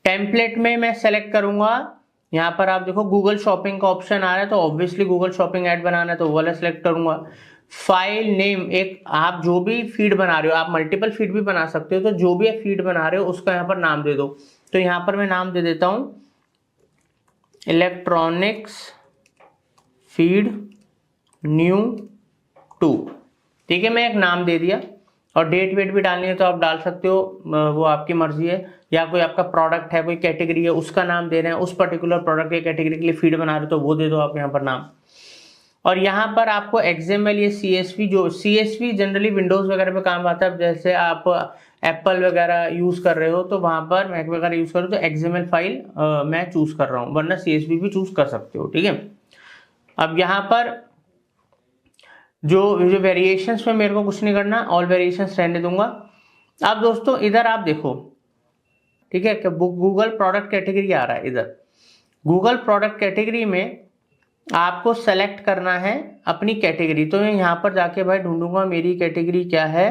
टेम्पलेट में मैं सेलेक्ट करूंगा, यहाँ पर आप देखो गूगल शॉपिंग का ऑप्शन आ रहा है तो ऑब्वियसली गूगल शॉपिंग ऐड बनाना है तो वो वाला सेलेक्ट करूंगा। फाइल नेम, एक आप जो भी फीड बना रहे हो, आप मल्टीपल फीड भी बना सकते हो, तो जो भी आप फीड बना रहे हो उसका यहाँ पर नाम दे दो। तो यहाँ पर मैं नाम दे देता हूँ इलेक्ट्रॉनिक्स फीड न्यू 2। ठीक है, मैं एक नाम दे दिया। और डेट वेट भी डालनी है तो आप डाल सकते हो, वो आपकी मर्जी है। या कोई आपका प्रोडक्ट है, कोई कैटेगरी है, उसका नाम दे रहे हैं, उस पर्टिकुलर प्रोडक्ट के कैटेगरी के लिए फीड बना रहे हो तो वो दे दो आप यहाँ पर नाम। और यहाँ पर आपको XML या CSV, जो CSV जनरली विंडोज वगैरह पे काम आता है, जैसे आप एप्पल वगैरह यूज कर रहे हो तो वहां पर मैक वगैरह यूज करो तो XML फाइल मैं चूज कर रहा हूँ, वरना CSV भी चूज कर सकते हो। ठीक है, अब यहाँ पर जो वेरिएशंस में मेरे को कुछ नहीं करना, ऑल वेरिएशंस रहने दूंगा। अब दोस्तों इधर आप देखो, ठीक है, गूगल प्रोडक्ट कैटेगरी आ रहा है। इधर गूगल प्रोडक्ट कैटेगरी में आपको सेलेक्ट करना है अपनी कैटेगरी। तो मैं यहाँ पर जाके भाई ढूंढूंगा मेरी कैटेगरी क्या है।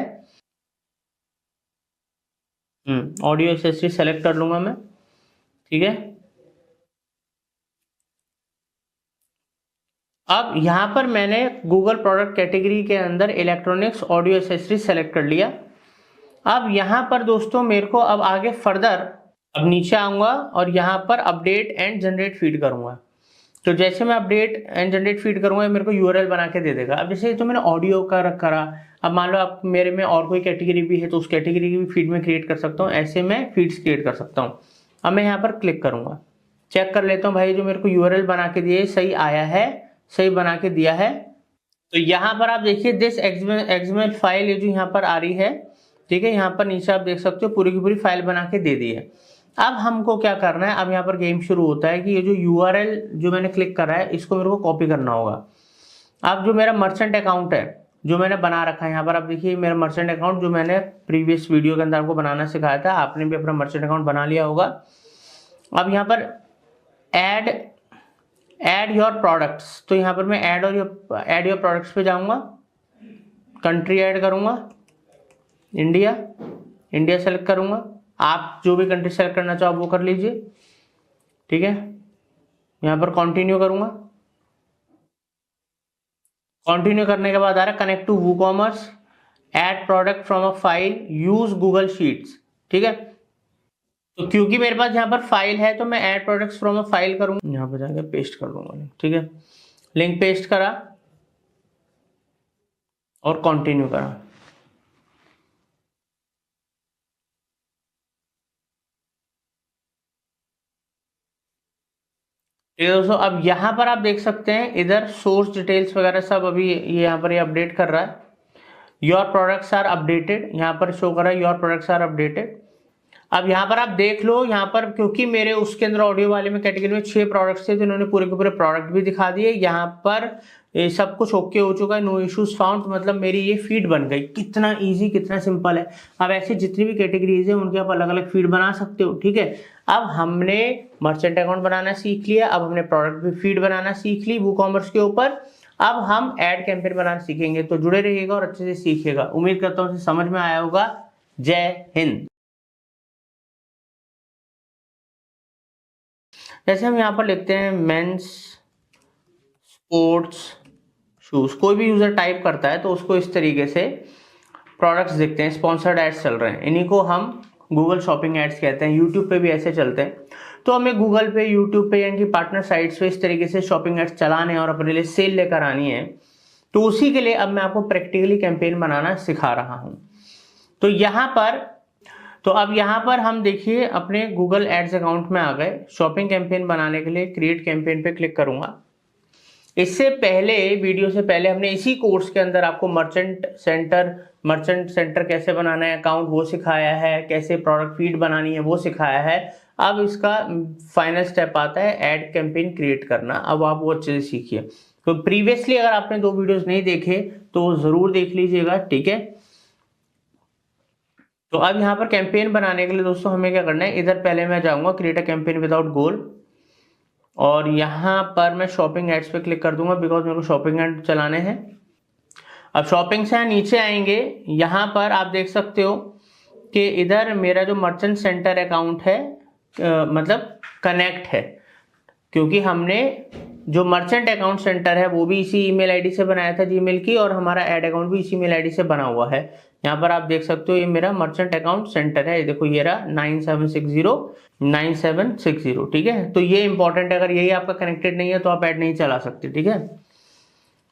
ऑडियो एक्सेसरी सेलेक्ट कर लूंगा मैं। ठीक है, अब यहाँ पर मैंने गूगल प्रोडक्ट कैटेगरी के अंदर इलेक्ट्रॉनिक्स ऑडियो एक्सेसरी सेलेक्ट कर लिया। अब यहाँ पर दोस्तों मेरे को अब आगे फर्दर, अब नीचे आऊंगा और यहाँ पर अपडेट एंड जनरेट फीड करूंगा। तो जैसे मैं अपडेट एंड जनरेट फीड करूंगा मेरे को URL बना के दे देगा। अब जैसे तो मैंने ऑडियो का करा, अब मान लो आप मेरे में और कोई कैटेगरी भी है तो उस कैटेगरी की भी फीड में क्रिएट कर सकता हूँ। ऐसे मैं फीड्स क्रिएट कर सकता हूँ। अब मैं यहाँ पर क्लिक करूंगा, चेक कर लेता हूँ भाई जो मेरे को URL बना के दिए सही आया है, सही बना के दिया है। तो यहाँ पर आप देखिए दिस XML फाइल, ये जो यहाँ पर आ रही है, ठीक है, यहाँ पर नीचे आप देख सकते हो पूरी की पूरी फाइल बना के दे दी है। अब हमको क्या करना है, अब यहाँ पर गेम शुरू होता है कि ये जो URL जो मैंने क्लिक करा है इसको मेरे को कॉपी करना होगा। अब जो मेरा मर्चेंट अकाउंट है जो मैंने बना रखा है, यहाँ पर आप देखिए मेरा मर्चेंट अकाउंट जो मैंने प्रीवियस वीडियो के अंदर आपको बनाना सिखाया था, आपने भी अपना मर्चेंट अकाउंट बना लिया होगा। अब यहाँ पर ऐड योर प्रोडक्ट्स, तो यहाँ पर मैं ऐड योर प्रोडक्ट्स पे जाऊंगा, कंट्री ऐड करूंगा, इंडिया सेलेक्ट करूंगा। आप जो भी कंट्री सेलेक्ट करना चाहो वो कर लीजिए। ठीक है, यहाँ पर कंटिन्यू करूंगा। कंटिन्यू करने के बाद आ रहा है connect to WooCommerce, add product from a file, use Google sheets. ठीक है, तो क्योंकि मेरे पास यहाँ पर फाइल है तो मैं add products from a file करूंगा, यहाँ पर जाकर पेस्ट कर दूंगा। ठीक है, लिंक पेस्ट करा और कंटिन्यू करा। ठीक है दोस्तों, अब यहाँ पर आप देख सकते हैं इधर सोर्स डिटेल्स वगैरह सब अभी ये यहाँ पर ये अपडेट कर रहा है। योर प्रोडक्ट्स आर अपडेटेड, यहाँ पर शो कर रहा है योर प्रोडक्ट्स आर अपडेटेड। अब यहाँ पर आप देख लो, यहाँ पर क्योंकि मेरे उसके अंदर ऑडियो वाले में कैटेगरी में 6 प्रोडक्ट्स थे तो इन्होंने पूरे के पूरे प्रोडक्ट भी दिखा दिए। यहाँ पर ये सब कुछ ओके हो चुका है, नो इश्यूज फाउंड, मतलब मेरी ये फीड बन गई। कितना इजी, कितना सिंपल है। अब ऐसी जितनी भी कैटेगरीज है उनके आप अलग अलग फीड बना सकते हो। ठीक है, अब हमने मर्चेंट अकाउंट बनाना सीख लिया, अब हमने प्रोडक्ट भी फीड बनाना सीख ली वूकॉमर्स के ऊपर। अब हम एड कैंपेन बनाना सीखेंगे, तो जुड़े रहिएगा और अच्छे से सीखिएगा। उम्मीद करता हूँ समझ में आया होगा। जय हिंद। जैसे हम यहाँ पर लिखते हैं मेंस स्पोर्ट्स शूज, कोई भी यूजर टाइप करता है तो उसको इस तरीके से प्रोडक्ट्स दिखते हैं, स्पॉन्सर्ड एड्स चल रहे हैं, इन्हीं को हम गूगल शॉपिंग एड्स कहते हैं। यूट्यूब पे भी ऐसे चलते हैं। तो हमें गूगल पे, यूट्यूब पे यानी कि पार्टनर साइट्स पे इस तरीके से शॉपिंग एड्स चलाने और अपने लिए सेल लेकर आनी है। तो उसी के लिए अब मैं आपको प्रैक्टिकली कैंपेन बनाना सिखा रहा हूं। तो अब यहाँ पर हम देखिए अपने गूगल एड्स अकाउंट में आ गए। शॉपिंग कैंपेन बनाने के लिए क्रिएट कैंपेन पे क्लिक करूंगा। इससे पहले, वीडियो से पहले हमने इसी कोर्स के अंदर आपको मर्चेंट सेंटर कैसे बनाना है अकाउंट वो सिखाया है, कैसे प्रोडक्ट फीड बनानी है वो सिखाया है। अब इसका फाइनल स्टेप आता है ऐड कैंपेन क्रिएट करना। अब आप वो अच्छे से सीखिए। तो प्रीवियसली अगर आपने 2 वीडियोस नहीं देखे तो जरूर देख लीजिएगा। ठीक है, तो अब यहाँ पर कैंपेन बनाने के लिए दोस्तों हमें क्या करना है, इधर पहले मैं जाऊंगा क्रिएट अ कैंपेन विदाउट गोल, और यहाँ पर मैं शॉपिंग एड्स पे क्लिक कर दूंगा बिकॉज मेरे को शॉपिंग एड चलाने हैं। अब शॉपिंग से नीचे आएंगे, यहाँ पर आप देख सकते हो कि इधर मेरा जो मर्चेंट सेंटर अकाउंट है मतलब कनेक्ट है, क्योंकि हमने जो मर्चेंट अकाउंट सेंटर है वो भी इसी ईमेल आईडी से बनाया था जीमेल की, और हमारा ऐड अकाउंट भी इसी ईमेल आईडी से बना हुआ है। यहाँ पर आप देख सकते हो ये मेरा मर्चेंट अकाउंट सेंटर है, देखो ये रहा 9760 ठीक है। तो ये इंपॉर्टेंट है, अगर यही आपका कनेक्टेड नहीं है तो आप ऐड नहीं चला सकते। ठीक है,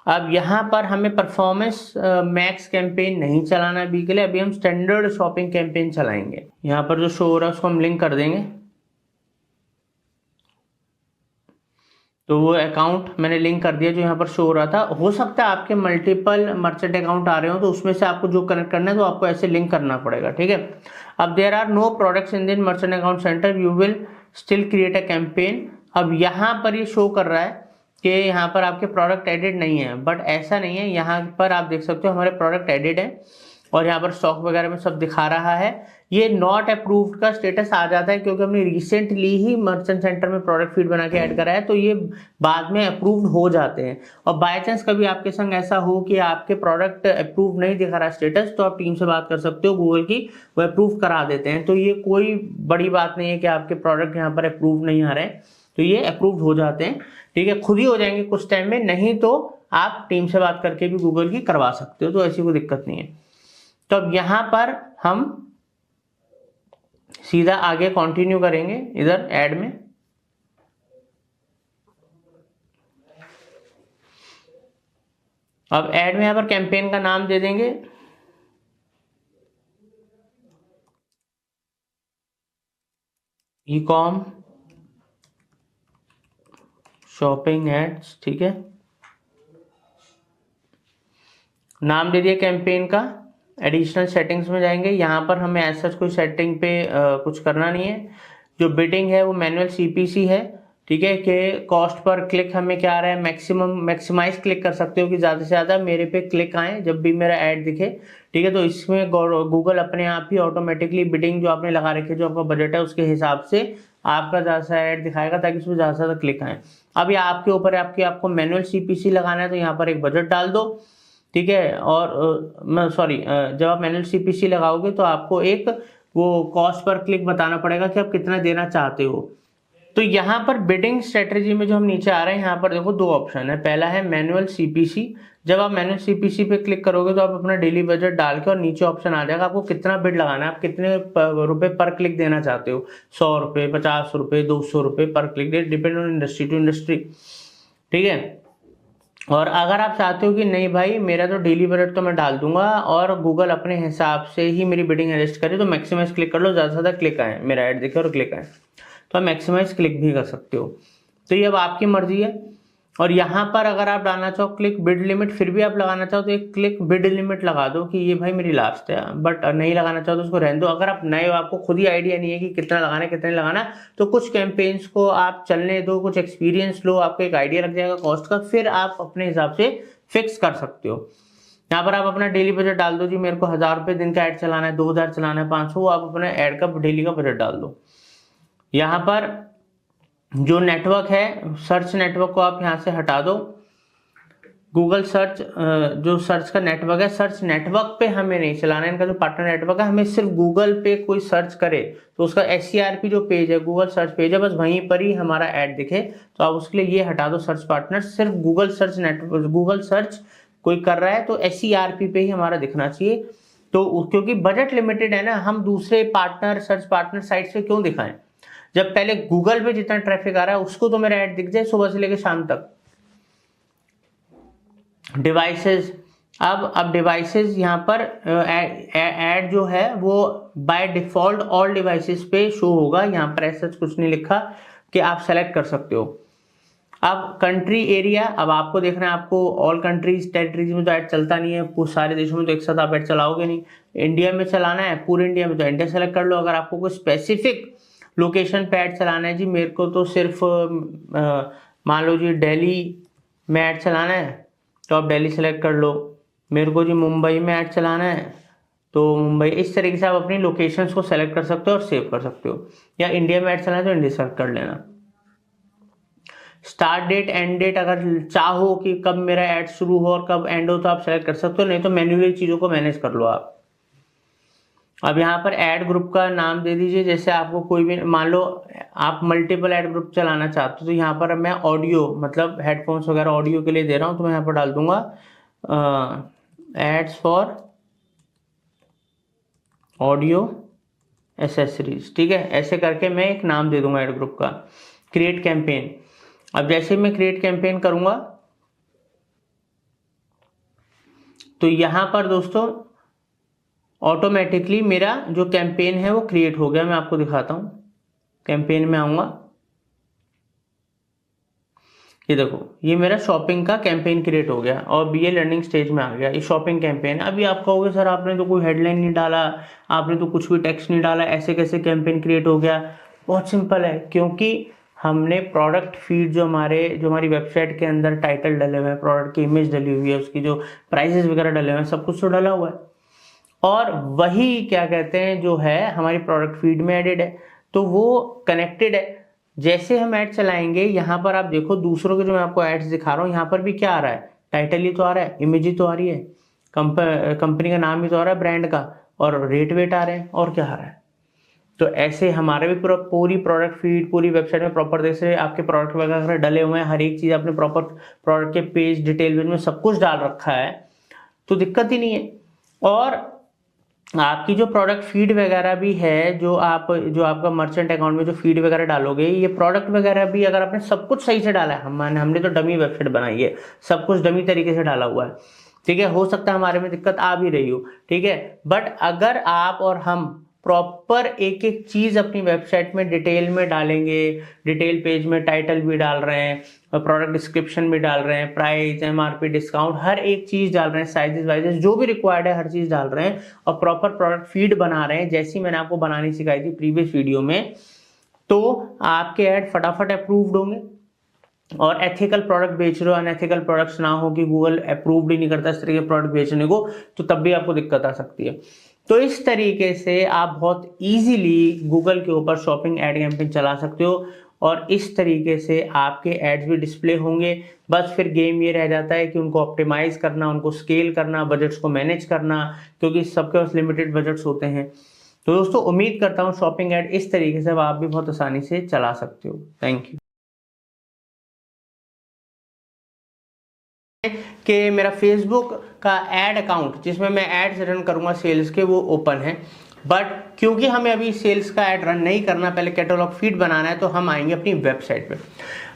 अब यहाँ पर हमें परफॉर्मेंस मैक्स कैंपेन नहीं चलाना अभी के लिए, अभी हम स्टैंडर्ड शॉपिंग कैंपेन चलाएंगे। यहाँ पर जो शो हो रहा है उसको हम लिंक कर देंगे। तो वो अकाउंट मैंने लिंक कर दिया जो यहाँ पर शो हो रहा था। हो सकता है आपके मल्टीपल मर्चेंट अकाउंट आ रहे हो तो उसमें से आपको जो कनेक्ट करना है तो आपको ऐसे लिंक करना पड़ेगा। ठीक है, अब there are no products in दिन merchant account center, you will still create a campaign. अब यहाँ पर ये शो कर रहा है कि यहाँ पर आपके प्रोडक्ट एडेड नहीं है, बट ऐसा नहीं है। यहाँ पर आप देख सकते हो हमारे प्रोडक्ट एडेड है और यहाँ पर स्टॉक वगैरह में सब दिखा रहा है। ये नॉट अप्रूव्ड का स्टेटस आ जाता है क्योंकि हमने रिसेंटली ही मर्चेंट सेंटर में प्रोडक्ट फीड बना के ऐड करा है, तो ये बाद में अप्रूव्ड हो जाते हैं। और बाय चांस कभी आपके संग ऐसा हो कि आपके प्रोडक्ट अप्रूव नहीं दिखा रहा स्टेटस, तो आप टीम से बात कर सकते हो गूगल की, वो अप्रूव करा देते हैं। तो ये कोई बड़ी बात नहीं है कि आपके प्रोडक्ट यहाँ पर अप्रूव नहीं आ रहे हैं, तो ये अप्रूव्ड हो जाते हैं। ठीक है, खुद ही हो जाएंगे कुछ टाइम में, नहीं तो आप टीम से बात करके भी गूगल की करवा सकते हो, तो ऐसी कोई दिक्कत नहीं है। तो अब यहां पर हम सीधा आगे कंटिन्यू करेंगे इधर ऐड में। अब ऐड में यहां पर कैंपेन का नाम दे देंगे ई कॉम शॉपिंग एड्स। ठीक है, नाम दे दिया कैंपेन का। एडिशनल सेटिंग्स में जाएंगे, यहाँ पर हमें ऐसा कोई सेटिंग पे कुछ करना नहीं है। जो बिडिंग है वो मैनुअल सीपीसी है। ठीक है, कि कॉस्ट पर क्लिक हमें क्या आ रहा है, मैक्सिमाइज क्लिक कर सकते हो कि ज़्यादा से ज़्यादा मेरे पे क्लिक आए जब भी मेरा ऐड दिखे। ठीक है, तो इसमें गूगल अपने आप ही ऑटोमेटिकली बिडिंग जो आपने लगा रखी है, जो आपका बजट है उसके हिसाब से आपका ज़्यादा से ऐड दिखाएगा ताकि उसमें ज़्यादा से ज़्यादा क्लिक आए। अब ये आपके ऊपर है, आपको मैनुअल सीपीसी लगाना है तो यहाँ पर एक बजट डाल दो। ठीक है, और जब आप मैनुअल सीपीसी लगाओगे तो आपको एक वो कॉस्ट पर क्लिक बताना पड़ेगा कि आप कितना देना चाहते हो। तो यहाँ पर बिडिंग स्ट्रेटेजी में जो हम नीचे आ रहे हैं, यहाँ पर देखो 2 ऑप्शन है। पहला है मैनुअल सीपीसी। जब आप मैनुअल सीपीसी पे क्लिक करोगे तो आप अपना डेली बजट डाल के और नीचे ऑप्शन आ जाएगा आपको कितना बिड लगाना है, आप कितने रुपए पर क्लिक देना चाहते हो, 100 रुपये, 50 रुपये, 200 रुपये पर click, depend on industry to industry. ठीक है, और अगर आप चाहते हो कि नहीं भाई मेरा तो डेली बजट तो मैं डाल दूंगा और गूगल अपने हिसाब से ही मेरी बिडिंग एडजस्ट करे, तो मैक्सिमाइज क्लिक कर लो, ज़्यादा से ज़्यादा क्लिक आए, मेरा ऐड दिखे और क्लिक आए, तो आप मैक्सिमाइज क्लिक भी कर सकते हो। तो ये अब आपकी मर्जी है। और यहाँ पर अगर आप डालना चाहो क्लिक बिड लिमिट, फिर भी आप लगाना चाहो तो एक क्लिक बिड लिमिट लगा दो कि ये भाई मेरी लास्ट है, बट नहीं लगाना चाहो तो उसको रहने दो। अगर आप नए हो, आपको खुद ही आइडिया नहीं है कि कितना लगाना है कितना नहीं लगाना, तो कुछ कैंपेन्स को आप चलने दो, कुछ एक्सपीरियंस लो, आपको एक आइडिया लग जाएगा कॉस्ट का, फिर आप अपने हिसाब से फिक्स कर सकते हो। यहाँ पर आप अपना डेली बजट डाल दो जी, मेरे को 1000 रुपये दिन का ऐड चलाना है, 2000 चलाना है, 500, आप अपने ऐड का डेली का बजट डाल दो। यहाँ पर जो नेटवर्क है, सर्च नेटवर्क को आप यहाँ से हटा दो। गूगल सर्च, जो सर्च का नेटवर्क है, सर्च नेटवर्क पे हमें नहीं चलाना है। इनका जो पार्टनर नेटवर्क है, हमें सिर्फ गूगल पे कोई सर्च करे तो उसका SERP जो पेज है, गूगल सर्च पेज है, बस वहीं पर ही हमारा ऐड दिखे। तो आप उसके लिए ये हटा दो सर्च पार्टनर, सिर्फ Google search network, Google search कोई कर रहा है तो SERP पे ही हमारा दिखना चाहिए। तो क्योंकि बजट लिमिटेड है ना, हम दूसरे पार्टनर, सर्च पार्टनर साइट से क्यों दिखाएं, जब पहले गूगल पे जितना ट्रैफिक आ रहा है उसको तो मेरा ऐड दिख जाए सुबह से लेकर शाम तक। डिवाइसेस, अब डिवाइसेस यहाँ पर ऐड जो है वो बाय डिफॉल्ट ऑल डिवाइसेस पे शो होगा। यहाँ पर ऐसा कुछ नहीं लिखा कि आप सेलेक्ट कर सकते हो। अब कंट्री एरिया, अब आपको देखना है, आपको ऑल कंट्रीज टेरिटरीज में तो ऐड चलता नहीं है, सारे देशों में तो एक साथ आप ऐड चलाओगे नहीं। इंडिया में चलाना है, पूरे इंडिया में तो इंडिया सेलेक्ट कर लो। अगर आपको कोई स्पेसिफिक लोकेशन पे ऐड चलाना है, जी मेरे को तो सिर्फ मान लो जी दिल्ली में ऐड चलाना है तो आप दिल्ली सेलेक्ट कर लो। मेरे को जी मुंबई में ऐड चलाना है तो मुंबई। इस तरीके से आप अपनी लोकेशंस को सेलेक्ट कर सकते हो और सेव कर सकते हो। या इंडिया में ऐड चलाना है तो इंडिया सेलेक्ट कर लेना। स्टार्ट डेट एंड डेट, अगर चाहो कि कब मेरा ऐड शुरू हो और कब एंड हो तो आप सेलेक्ट कर सकते हो, नहीं तो मैन्युअली चीज़ों को मैनेज कर लो आप। अब यहाँ पर ऐड ग्रुप का नाम दे दीजिए, जैसे आपको कोई भी, मान लो आप मल्टीपल ऐड ग्रुप चलाना चाहते हो तो यहाँ पर मैं ऑडियो, मतलब हेडफोन्स वगैरह ऑडियो के लिए दे रहा हूँ, तो मैं यहाँ पर डाल दूंगा एड्स फॉर ऑडियो एसेसरीज। ठीक है, ऐसे करके मैं एक नाम दे दूंगा ऐड ग्रुप का। क्रिएट कैंपेन, अब जैसे मैं क्रिएट कैंपेन करूंगा तो यहाँ पर दोस्तों ऑटोमेटिकली मेरा जो कैंपेन है वो क्रिएट हो गया। मैं आपको दिखाता हूं, कैंपेन में आऊंगा, ये देखो ये मेरा शॉपिंग का कैंपेन क्रिएट हो गया और BA लर्निंग स्टेज में आ गया। ये शॉपिंग कैंपेन। अभी आप कहोगे सर आपने तो कोई हेडलाइन नहीं डाला, आपने तो कुछ भी टेक्स्ट नहीं डाला, ऐसे कैसे कैंपेन क्रिएट हो गया? बहुत सिंपल है, क्योंकि हमने प्रोडक्ट फीड जो हमारी वेबसाइट के अंदर टाइटल डले हुए हैं, प्रोडक्ट की इमेज डली हुई है, उसकी जो प्राइसेस वगैरह डले हुए हैं, सब कुछ तो डला हुआ है और वही क्या कहते हैं जो है हमारी प्रोडक्ट फीड में एडेड है, तो वो कनेक्टेड है। जैसे हम ऐड चलाएंगे, यहाँ पर आप देखो दूसरों के जो मैं आपको एड्स दिखा रहा हूँ, यहाँ पर भी क्या आ रहा है, टाइटल ही तो आ रहा है, इमेज ही तो आ रही है, कंपनी का नाम ही तो आ रहा है, ब्रांड का, और रेट वेट आ रहे हैं, और क्या आ रहा है। तो ऐसे हमारे भी पूरी प्रोडक्ट फीड, पूरी वेबसाइट में प्रॉपर तरह से आपके प्रोडक्ट वगैरह डले हुए हैं, हर एक चीज़ आपने प्रॉपर प्रोडक्ट के पेज डिटेल में सब कुछ डाल रखा है, तो दिक्कत ही नहीं है। और आपकी जो प्रोडक्ट फीड वगैरह भी है, जो आपका मर्चेंट अकाउंट में जो फीड वगैरह डालोगे, ये प्रोडक्ट वगैरह भी अगर आपने सब कुछ सही से डाला है, हमने तो डमी वेबसाइट बनाई है, सब कुछ डमी तरीके से डाला हुआ है, ठीक है। हो सकता है हमारे में दिक्कत आ भी रही हो, ठीक है, बट अगर आप और हम प्रॉपर एक एक चीज अपनी वेबसाइट में डिटेल में डालेंगे, डिटेल पेज में टाइटल भी डाल रहे हैं, प्रोडक्ट डिस्क्रिप्शन भी डाल रहे हैं, प्राइस, MRP, डिस्काउंट, हर एक चीज डाल रहे हैं, साइजेस वाइजेस जो भी रिक्वायर्ड है हर चीज डाल रहे हैं, और प्रॉपर प्रोडक्ट फीड बना रहे हैं जैसी मैंने आपको बनानी सिखाई थी प्रीवियस वीडियो में, तो आपके ऐड फटाफट अप्रूव्ड होंगे। और एथिकल प्रोडक्ट बेच रहे हो, अनएथिकल प्रोडक्ट्स ना हो कि गूगल अप्रूव्ड ही नहीं करता इस तरह के प्रोडक्ट बेचने को, तो तब भी आपको दिक्कत आ सकती है। तो इस तरीके से आप बहुत इजीली गूगल के ऊपर शॉपिंग एड कैंपेन चला सकते हो और इस तरीके से आपके एड्स भी डिस्प्ले होंगे। बस फिर गेम ये रह जाता है कि उनको ऑप्टिमाइज करना, उनको स्केल करना, बजट्स को मैनेज करना, क्योंकि सबके पास लिमिटेड बजट्स होते हैं। तो दोस्तों उम्मीद करता हूँ शॉपिंग एड इस तरीके से आप भी बहुत आसानी से चला सकते हो। Thank you. कि मेरा फेसबुक का एड अकाउंट जिसमें मैं एड्स रन करूंगा सेल्स के, वो ओपन है, बट क्योंकि हमें अभी सेल्स का एड रन नहीं करना, पहले कैटलॉग फीड बनाना है, तो हम आएंगे अपनी वेबसाइट पे।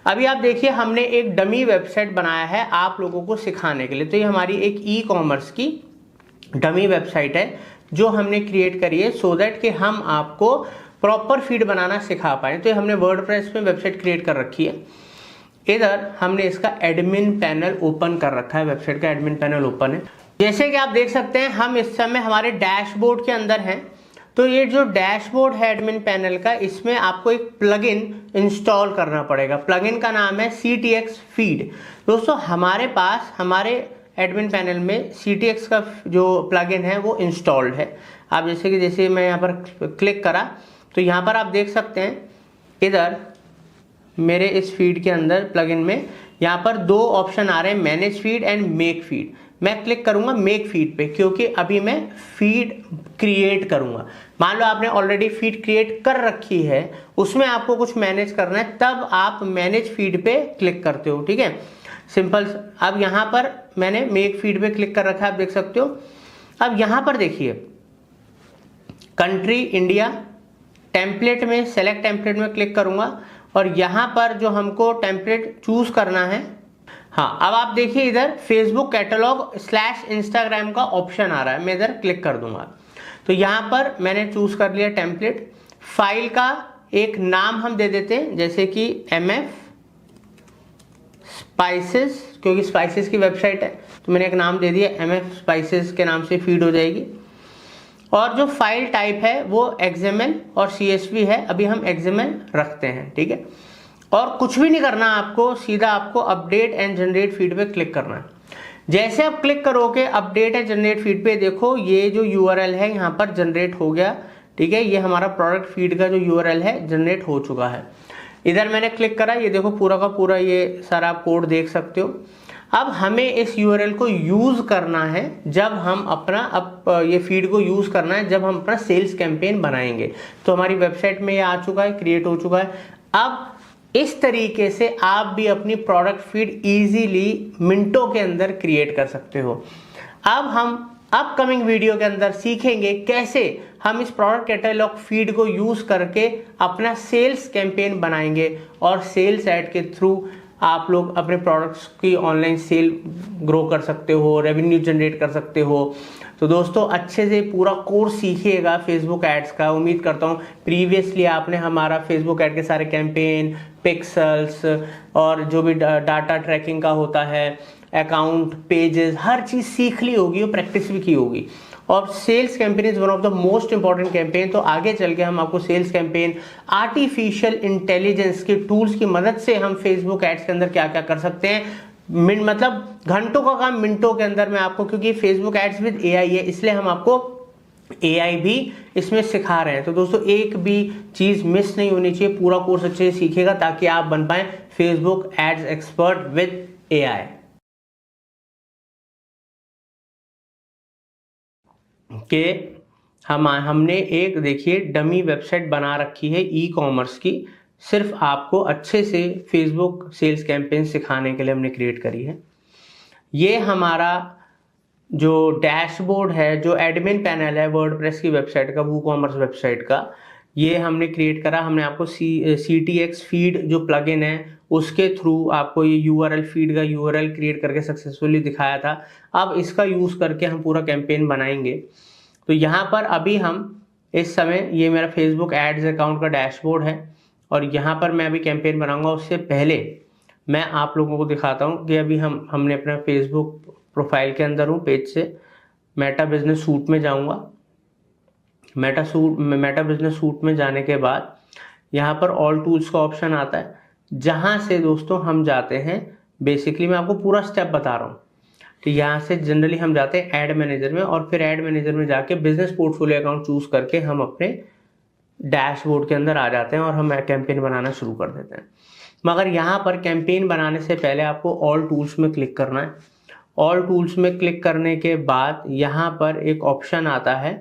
अभी आप देखिए हमने एक डमी वेबसाइट बनाया है आप लोगों को सिखाने के लिए। तो ये हमारी एक ई-कॉमर्स की डमी वेबसाइट है जो हमने क्रिएट करी है सो दैट कि हम आपको प्रॉपर फीड बनाना सिखा पाए। तो हमने वर्डप्रेस में वेबसाइट क्रिएट कर रखी है। इधर हमने इसका एडमिन पैनल ओपन कर रखा है, वेबसाइट का एडमिन पैनल ओपन है। जैसे कि आप देख सकते हैं हम इस समय हमारे डैशबोर्ड के अंदर हैं। तो ये जो डैशबोर्ड है एडमिन पैनल का, इसमें आपको एक प्लगइन इंस्टॉल करना पड़ेगा। प्लगइन का नाम है CTX फीड। दोस्तों हमारे पास हमारे एडमिन पैनल में CTX का जो प्लगइन है वो इंस्टॉल्ड है। आप जैसे मैं यहाँ पर क्लिक करा तो यहाँ पर आप देख सकते हैं इधर मेरे इस फीड के अंदर प्लगइन में यहाँ पर दो ऑप्शन आ रहे हैं, manage feed and make feed. मैं क्लिक करूंगा मेक फीड पे, क्योंकि अभी मैं फीड क्रिएट करूंगा। मान लो आपने ऑलरेडी फीड क्रिएट कर रखी है, उसमें आपको कुछ मैनेज करना है, तब आप मैनेज फीड पे क्लिक करते हो, ठीक है, सिंपल। अब यहाँ पर मैंने मेक फीड पे क्लिक कर रखा है, आप देख सकते हो। अब यहाँ पर देखिए कंट्री इंडिया, टेम्पलेट में सेलेक्ट टेम्पलेट में क्लिक करूंगा और यहाँ पर जो हमको टेम्पलेट चूज करना है, हाँ, अब आप देखिए इधर फेसबुक कैटलॉग / इंस्टाग्राम का ऑप्शन आ रहा है। मैं इधर क्लिक कर दूंगा तो यहाँ पर मैंने चूज कर लिया टेम्पलेट। फाइल का एक नाम हम दे देते हैं, जैसे कि MF स्पाइसेस, क्योंकि स्पाइसेस की वेबसाइट है तो मैंने एक नाम दे दिया MF स्पाइसेस के नाम से फीड हो जाएगी। और जो फाइल टाइप है वो XML और CSV है, अभी हम XML रखते हैं, ठीक है। और कुछ भी नहीं करना आपको, सीधा आपको अपडेट एंड जनरेट फीड पे क्लिक करना है। जैसे आप क्लिक करोगे अपडेट एंड जनरेट फीड पे, देखो ये जो URL है यहाँ पर जनरेट हो गया, ठीक है। ये हमारा प्रोडक्ट फीड का जो URL है जनरेट हो चुका है। इधर मैंने क्लिक करा, ये देखो पूरा का पूरा ये सारा आप कोड देख सकते हो। अब हमें इस URL को यूज करना है जब हम अपना ये फीड को यूज करना है जब हम अपना सेल्स कैंपेन बनाएंगे। तो हमारी वेबसाइट में ये आ चुका है, क्रिएट हो चुका है। अब इस तरीके से आप भी अपनी प्रोडक्ट फीड इजीली मिनटों के अंदर क्रिएट कर सकते हो। अब हम अपकमिंग वीडियो के अंदर सीखेंगे कैसे हम इस प्रोडक्ट कैटलॉग फीड को यूज करके अपना सेल्स कैंपेन बनाएंगे और सेल्स ऐड के थ्रू आप लोग अपने प्रोडक्ट्स की ऑनलाइन सेल ग्रो कर सकते हो, रेवेन्यू जनरेट कर सकते हो। तो दोस्तों अच्छे से पूरा कोर्स सीखिएगा फेसबुक एड्स का। उम्मीद करता हूँ प्रीवियसली आपने हमारा फेसबुक एड के सारे कैंपेन, पिक्सल्स और जो भी डाटा ट्रैकिंग का होता है, अकाउंट, पेजेस, हर चीज़ सीख ली होगी और प्रैक्टिस भी की होगी। और sales campaign is one of the most important campaign. तो आगे चल के हम आपको सेल्स कैंपेन, आर्टिफिशियल इंटेलिजेंस के टूल्स की मदद से हम फेसबुक एड्स के अंदर क्या क्या कर सकते हैं, मतलब घंटों का काम मिनटों के अंदर में आपको, क्योंकि फेसबुक एड्स विद AI है इसलिए हम आपको AI भी इसमें सिखा रहे हैं। तो दोस्तों एक भी चीज मिस नहीं होनी चाहिए, पूरा कोर्स अच्छे से सीखेगा ताकि आप बन पाए Facebook ads expert with AI। के हमने एक देखिए डमी वेबसाइट बना रखी है ई-कॉमर्स की, सिर्फ आपको अच्छे से फेसबुक सेल्स कैंपेन सिखाने के लिए हमने क्रिएट करी है। ये हमारा जो डैशबोर्ड है, जो एडमिन पैनल है वर्डप्रेस की वेबसाइट का, वूकॉमर्स वेबसाइट का, ये हमने क्रिएट करा। हमने आपको CTX फीड जो प्लगइन है उसके थ्रू आपको ये URL फीड का URL क्रिएट करके सक्सेसफुली दिखाया था। अब इसका यूज़ करके हम पूरा कैंपेन बनाएंगे। तो यहाँ पर अभी हम इस समय, ये मेरा फेसबुक एड्स अकाउंट का डैशबोर्ड है और यहाँ पर मैं अभी कैंपेन बनाऊंगा। उससे पहले मैं आप लोगों को दिखाता हूँ कि अभी हमने अपना फेसबुक प्रोफाइल के अंदर हूँ, पेज से मेटा बिजनेस सूट में जाऊँगा। मेटा बिजनेस सूट में जाने के बाद यहाँ पर ऑल टूल्स का ऑप्शन आता है, जहाँ से दोस्तों हम जाते हैं, बेसिकली मैं आपको पूरा स्टेप बता रहा हूँ। तो यहाँ से जनरली हम जाते हैं ऐड मैनेजर में और फिर ऐड मैनेजर में जाके बिजनेस पोर्टफोलियो अकाउंट चूज करके हम अपने डैशबोर्ड के अंदर आ जाते हैं और हम कैंपेन बनाना शुरू कर देते हैं। मगर यहाँ पर कैंपेन बनाने से पहले आपको ऑल टूल्स में क्लिक करना है। ऑल टूल्स में क्लिक करने के बाद यहाँ पर एक ऑप्शन आता है,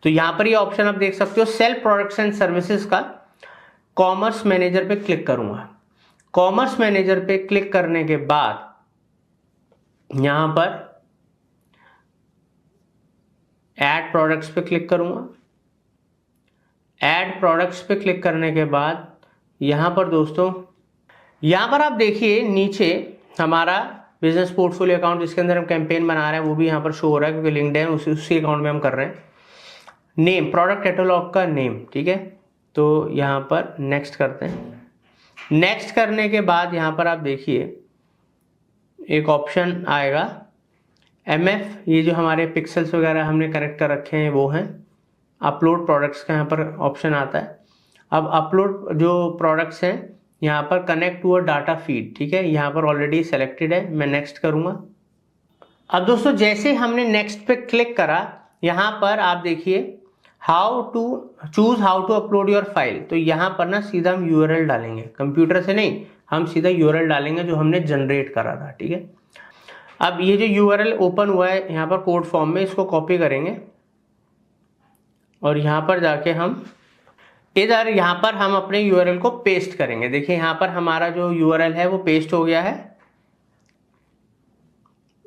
तो यहाँ पर ये ऑप्शन आप देख सकते हो, सेल प्रोडक्ट्स एंड सर्विसेज का कॉमर्स मैनेजर पे क्लिक करूंगा। कॉमर्स मैनेजर पे क्लिक करने के बाद यहां पर ऐड प्रोडक्ट्स पे क्लिक करूंगा। ऐड प्रोडक्ट्स पे क्लिक करने के बाद यहां पर दोस्तों, यहां पर आप देखिए नीचे हमारा बिजनेस पोर्टफोलियो अकाउंट जिसके अंदर हम कैंपेन बना रहे हैं वो भी यहां पर शो हो रहा है, क्योंकि लिंक्डइन उसी अकाउंट में हम कर रहे हैं। नेम, प्रोडक्ट कैटलॉग का नेम, ठीक है। तो यहाँ पर नेक्स्ट करते हैं। नेक्स्ट करने के बाद यहाँ पर आप देखिए एक ऑप्शन आएगा MF, ये जो हमारे पिक्सल्स वगैरह हमने कनेक्ट कर रखे हैं वो हैं। अपलोड प्रोडक्ट्स का यहाँ पर ऑप्शन आता है। अब अपलोड जो प्रोडक्ट्स हैं यहाँ पर connect to a data feed, ठीक है, यहाँ पर ऑलरेडी सेलेक्टेड है, मैं नेक्स्ट करूँगा। अब दोस्तों जैसे हमने नेक्स्ट पे क्लिक करा, यहाँ पर आप देखिए how to upload your file. तो यहाँ पर ना सीधा हम URL डालेंगे, कंप्यूटर से नहीं, हम सीधा URL डालेंगे जो हमने जनरेट करा था, ठीक है। अब ये जो URL ओपन हुआ है यहाँ पर कोड फॉर्म में, इसको कॉपी करेंगे और यहाँ पर जाके हम इधर यहाँ पर हम अपने URL को पेस्ट करेंगे। देखिए यहाँ पर हमारा जो URL है वो पेस्ट हो गया है।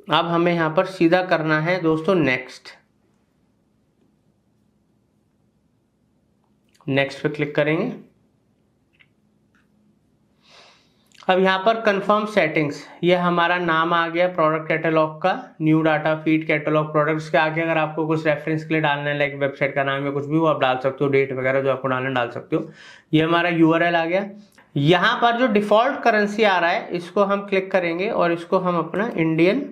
अब हमें यहाँ पर सीधा करना है दोस्तों नेक्स्ट पे क्लिक करेंगे। अब यहाँ पर कंफर्म सेटिंग्स, ये हमारा नाम आ गया प्रोडक्ट कैटलॉग का, new data feed catalogue products के आगे अगर आपको कुछ रेफरेंस के लिए डालना है, लाइक वेबसाइट का नाम या कुछ भी, वो आप डाल सकते हो, डेट वगैरह जो आपको डालना डाल सकते हो। ये हमारा URL आ गया। यहाँ पर जो डिफॉल्ट करेंसी आ रहा है इसको हम क्लिक करेंगे और इसको हम अपना इंडियन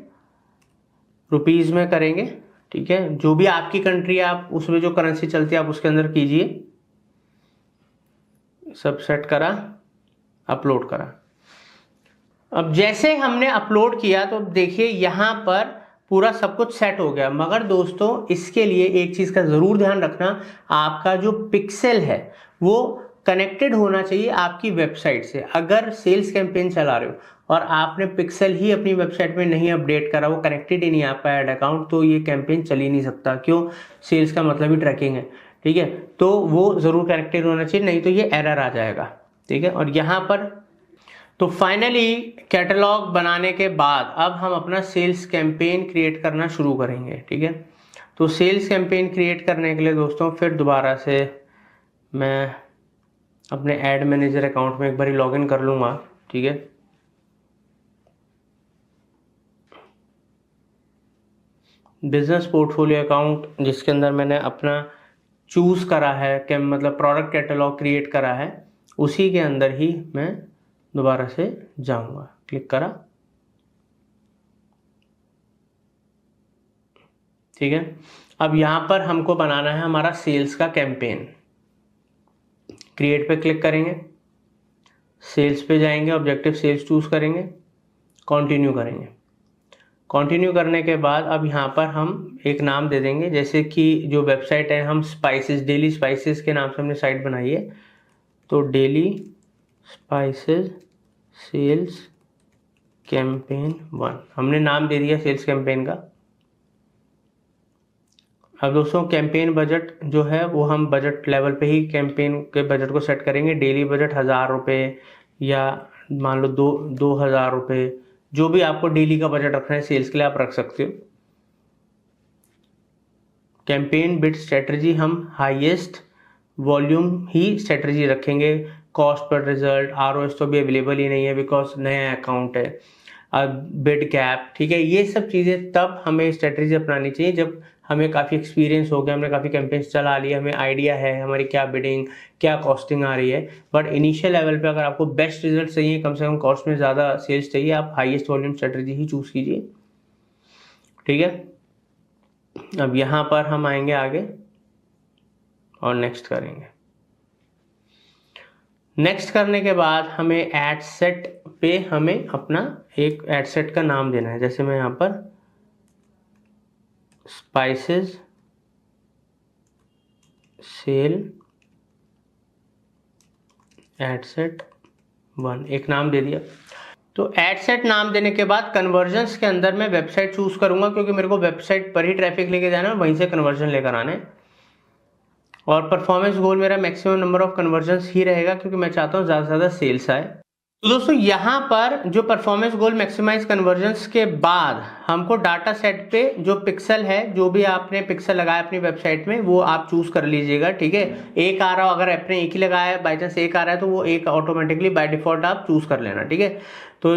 रुपीज में करेंगे, ठीक है। जो भी आपकी कंट्री है आप उसमें जो करेंसी चलती है आप उसके अंदर कीजिए। सब सेट करा, अपलोड करा। अब जैसे हमने अपलोड किया तो देखिए यहाँ पर पूरा सब कुछ सेट हो गया। मगर दोस्तों इसके लिए एक चीज़ का ज़रूर ध्यान रखना, आपका जो पिक्सल है वो कनेक्टेड होना चाहिए आपकी वेबसाइट से। अगर सेल्स कैंपेन चला रहे हो और आपने पिक्सल ही अपनी वेबसाइट में नहीं अपडेट करा, वो कनेक्टेड ही नहीं आपका ऐड अकाउंट, तो ये कैंपेन चल ही नहीं सकता। क्यों? सेल्स का मतलब ही ट्रैकिंग है, ठीक है। तो वो ज़रूर कनेक्टेड होना चाहिए, नहीं तो ये एरर आ जाएगा, ठीक है। और यहाँ पर तो फाइनली कैटलॉग बनाने के बाद अब हम अपना सेल्स कैंपेन क्रिएट करना शुरू करेंगे, ठीक है। तो सेल्स कैंपेन क्रिएट करने के लिए दोस्तों फिर दोबारा से मैं अपने एड मैनेजर अकाउंट में एक बार लॉगिन कर लूँगा, ठीक है। बिजनेस पोर्टफोलियो अकाउंट जिसके अंदर मैंने अपना चूज़ करा है, क्या मतलब प्रोडक्ट कैटलॉग क्रिएट करा है, उसी के अंदर ही मैं दोबारा से जाऊंगा। क्लिक करा, ठीक है। अब यहाँ पर हमको बनाना है हमारा सेल्स का कैंपेन। क्रिएट पे क्लिक करेंगे, सेल्स पे जाएंगे, ऑब्जेक्टिव सेल्स चूज करेंगे, कंटिन्यू करेंगे। कंटिन्यू करने के बाद अब यहाँ पर हम एक नाम दे देंगे, जैसे कि जो वेबसाइट है हम स्पाइसेस, डेली स्पाइसेस के नाम से हमने साइट बनाई है, तो डेली स्पाइसेस सेल्स कैंपेन 1 हमने नाम दे दिया सेल्स कैंपेन का। अब दोस्तों कैंपेन बजट जो है वो हम बजट लेवल पे ही कैंपेन के बजट को सेट करेंगे। डेली बजट 1000 रुपये या मान लो 2000 रुपये, जो भी आपको डेली का बजट रखना है सेल्स के लिए आप रख सकते हो। कैंपेन बिट स्ट्रेटजी हम हाईएस्ट वॉल्यूम ही स्ट्रेटजी रखेंगे। कॉस्ट पर रिजल्ट, ROS तो भी अवेलेबल ही नहीं है बिकॉज नया अकाउंट है। बिड कैप, ठीक है। ये सब चीज़ें तब हमें स्ट्रेटजी अपनानी चाहिए जब हमें काफ़ी एक्सपीरियंस हो गया, हमने काफ़ी कैंपेन्स चला लिया, हमें आइडिया है हमारी क्या बिडिंग क्या कॉस्टिंग आ रही है। बट इनिशियल लेवल पे अगर आपको बेस्ट रिजल्ट चाहिए, कम से कम कॉस्ट में ज़्यादा सेल्स चाहिए, आप हाईएस्ट वॉल्यूम स्ट्रेटजी ही चूज़ कीजिए, ठीक है। अब यहाँ पर हम आएंगे आगे और नेक्स्ट करेंगे। नेक्स्ट करने के बाद हमें एड सेट पे हमें अपना एक एड सेट का नाम देना है। जैसे मैं यहाँ पर स्पाइसेस सेल एड सेट 1 एक नाम दे दिया। तो एड सेट नाम देने के बाद कन्वर्जन्स के अंदर मैं वेबसाइट चूज करूंगा, क्योंकि मेरे को वेबसाइट पर ही ट्रैफिक लेके जाना है, वहीं से कन्वर्जन लेकर आने। और परफॉर्मेंस गोल मेरा मैक्सिमम नंबर ऑफ कन्वर्जन्स ही रहेगा, क्योंकि मैं चाहता हूँ ज़्यादा से ज़्यादा सेल्स आए। तो दोस्तों यहाँ पर जो परफॉर्मेंस गोल मैक्सिमाइज कन्वर्जन्स के बाद हमको डाटा सेट पे जो पिक्सल है, जो भी आपने पिक्सल लगाया अपनी वेबसाइट में, वो आप चूज कर लीजिएगा, ठीक है। एक आ रहा हो, अगर आपने एक ही लगाया है, बाई चांस एक आ रहा है, तो वो एक ऑटोमेटिकली बाय डिफॉल्ट आप चूज कर लेना, ठीक है। तो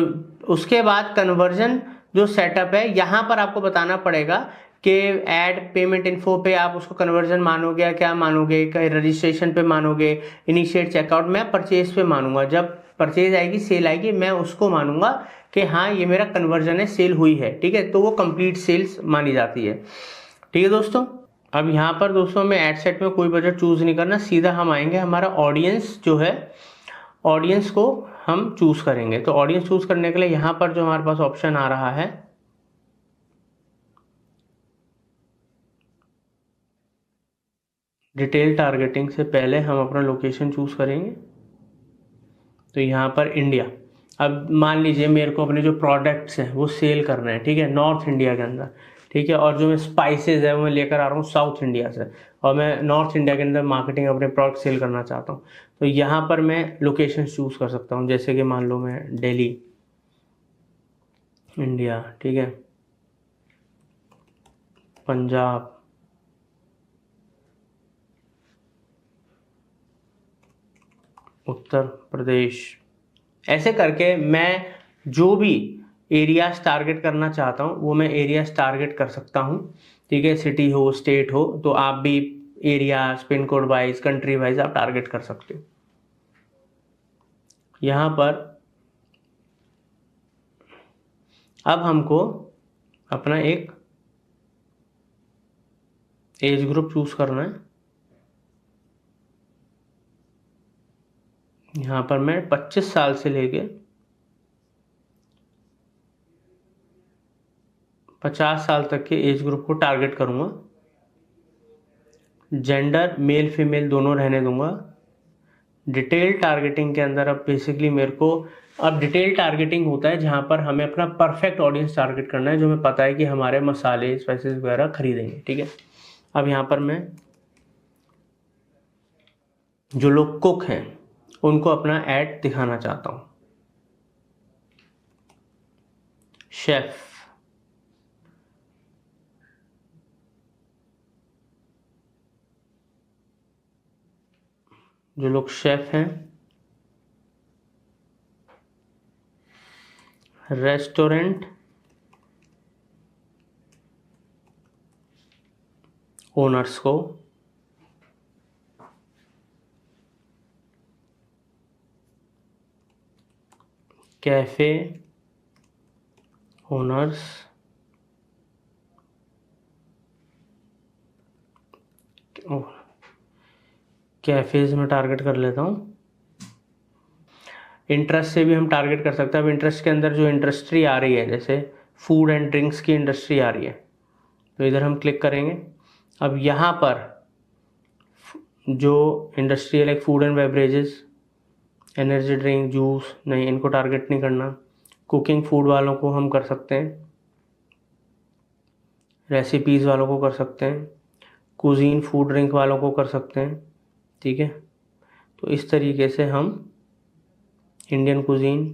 उसके बाद कन्वर्जन जो सेटअप है, यहाँ पर आपको बताना पड़ेगा कि ऐड पेमेंट इन्फो पे आप उसको कन्वर्जन मानोगे या क्या मानोगे, रजिस्ट्रेशन पे मानोगे, इनिशिएट चेकआउट, मैं परचेज पे मानूंगा। जब परचेज आएगी, सेल आएगी, मैं उसको मानूंगा कि हाँ ये मेरा कन्वर्जन है, सेल हुई है, ठीक है, तो वो कंप्लीट सेल्स मानी जाती है। ठीक है दोस्तों, अब यहाँ पर दोस्तों हमें एड सेट में कोई बजट चूज नहीं करना, सीधा हम आएंगे हमारा ऑडियंस जो है, ऑडियंस को हम चूज करेंगे। तो ऑडियंस चूज करने के लिए यहाँ पर जो हमारे पास ऑप्शन आ रहा है, डिटेल टारगेटिंग से पहले हम अपना लोकेशन चूज करेंगे। तो यहाँ पर इंडिया, अब मान लीजिए मेरे को अपने जो प्रोडक्ट्स हैं वो सेल करना है, ठीक है, नॉर्थ इंडिया के अंदर, ठीक है, और जो मैं स्पाइसेस है वो मैं लेकर आ रहा हूँ साउथ इंडिया से, और मैं नॉर्थ इंडिया के अंदर मार्केटिंग अपने प्रोडक्ट सेल करना चाहता हूँ। तो यहाँ पर मैं लोकेशन चूज कर सकता हूँ, जैसे कि मान लो मैं दिल्ली इंडिया, ठीक है, पंजाब, उत्तर प्रदेश, ऐसे करके मैं जो भी एरियाज टारगेट करना चाहता हूँ वो मैं एरियाज टारगेट कर सकता हूँ। ठीक है, सिटी हो, स्टेट हो, तो आप भी areas, pin code wise, country wise आप टारगेट कर सकते हो। यहाँ पर अब हमको अपना एक एज ग्रुप चूज करना है। यहाँ पर मैं 25 साल से लेके 50 साल तक के एज ग्रुप को टारगेट करूँगा। जेंडर मेल फीमेल दोनों रहने दूंगा। डिटेल टारगेटिंग के अंदर अब बेसिकली मेरे को, अब डिटेल टारगेटिंग होता है जहाँ पर हमें अपना परफेक्ट ऑडियंस टारगेट करना है, जो हमें पता है कि हमारे मसाले स्पाइसेस वगैरह खरीदेंगे। ठीक है, अब यहाँ पर मैं जो लोग कुक हैं उनको अपना ऐड दिखाना चाहता हूँ। शेफ, जो लोग शेफ हैं, रेस्टोरेंट ओनर्स को, कैफे ओनर्स, कैफेज में टारगेट कर लेता हूँ। इंटरेस्ट से भी हम टारगेट कर सकते हैं। अब इंटरेस्ट के अंदर जो इंडस्ट्री आ रही है, जैसे फूड एंड ड्रिंक्स की इंडस्ट्री आ रही है, तो इधर हम क्लिक करेंगे। अब यहाँ पर जो इंडस्ट्री है like food and beverages, energy drink, juice, नहीं, इनको टारगेट नहीं करना। कुकिंग फूड वालों को हम कर सकते हैं, रेसिपीज़ वालों को कर सकते हैं, कुजीन फूड ड्रिंक वालों को कर सकते हैं। ठीक है, तो इस तरीके से हम इंडियन कुजीन,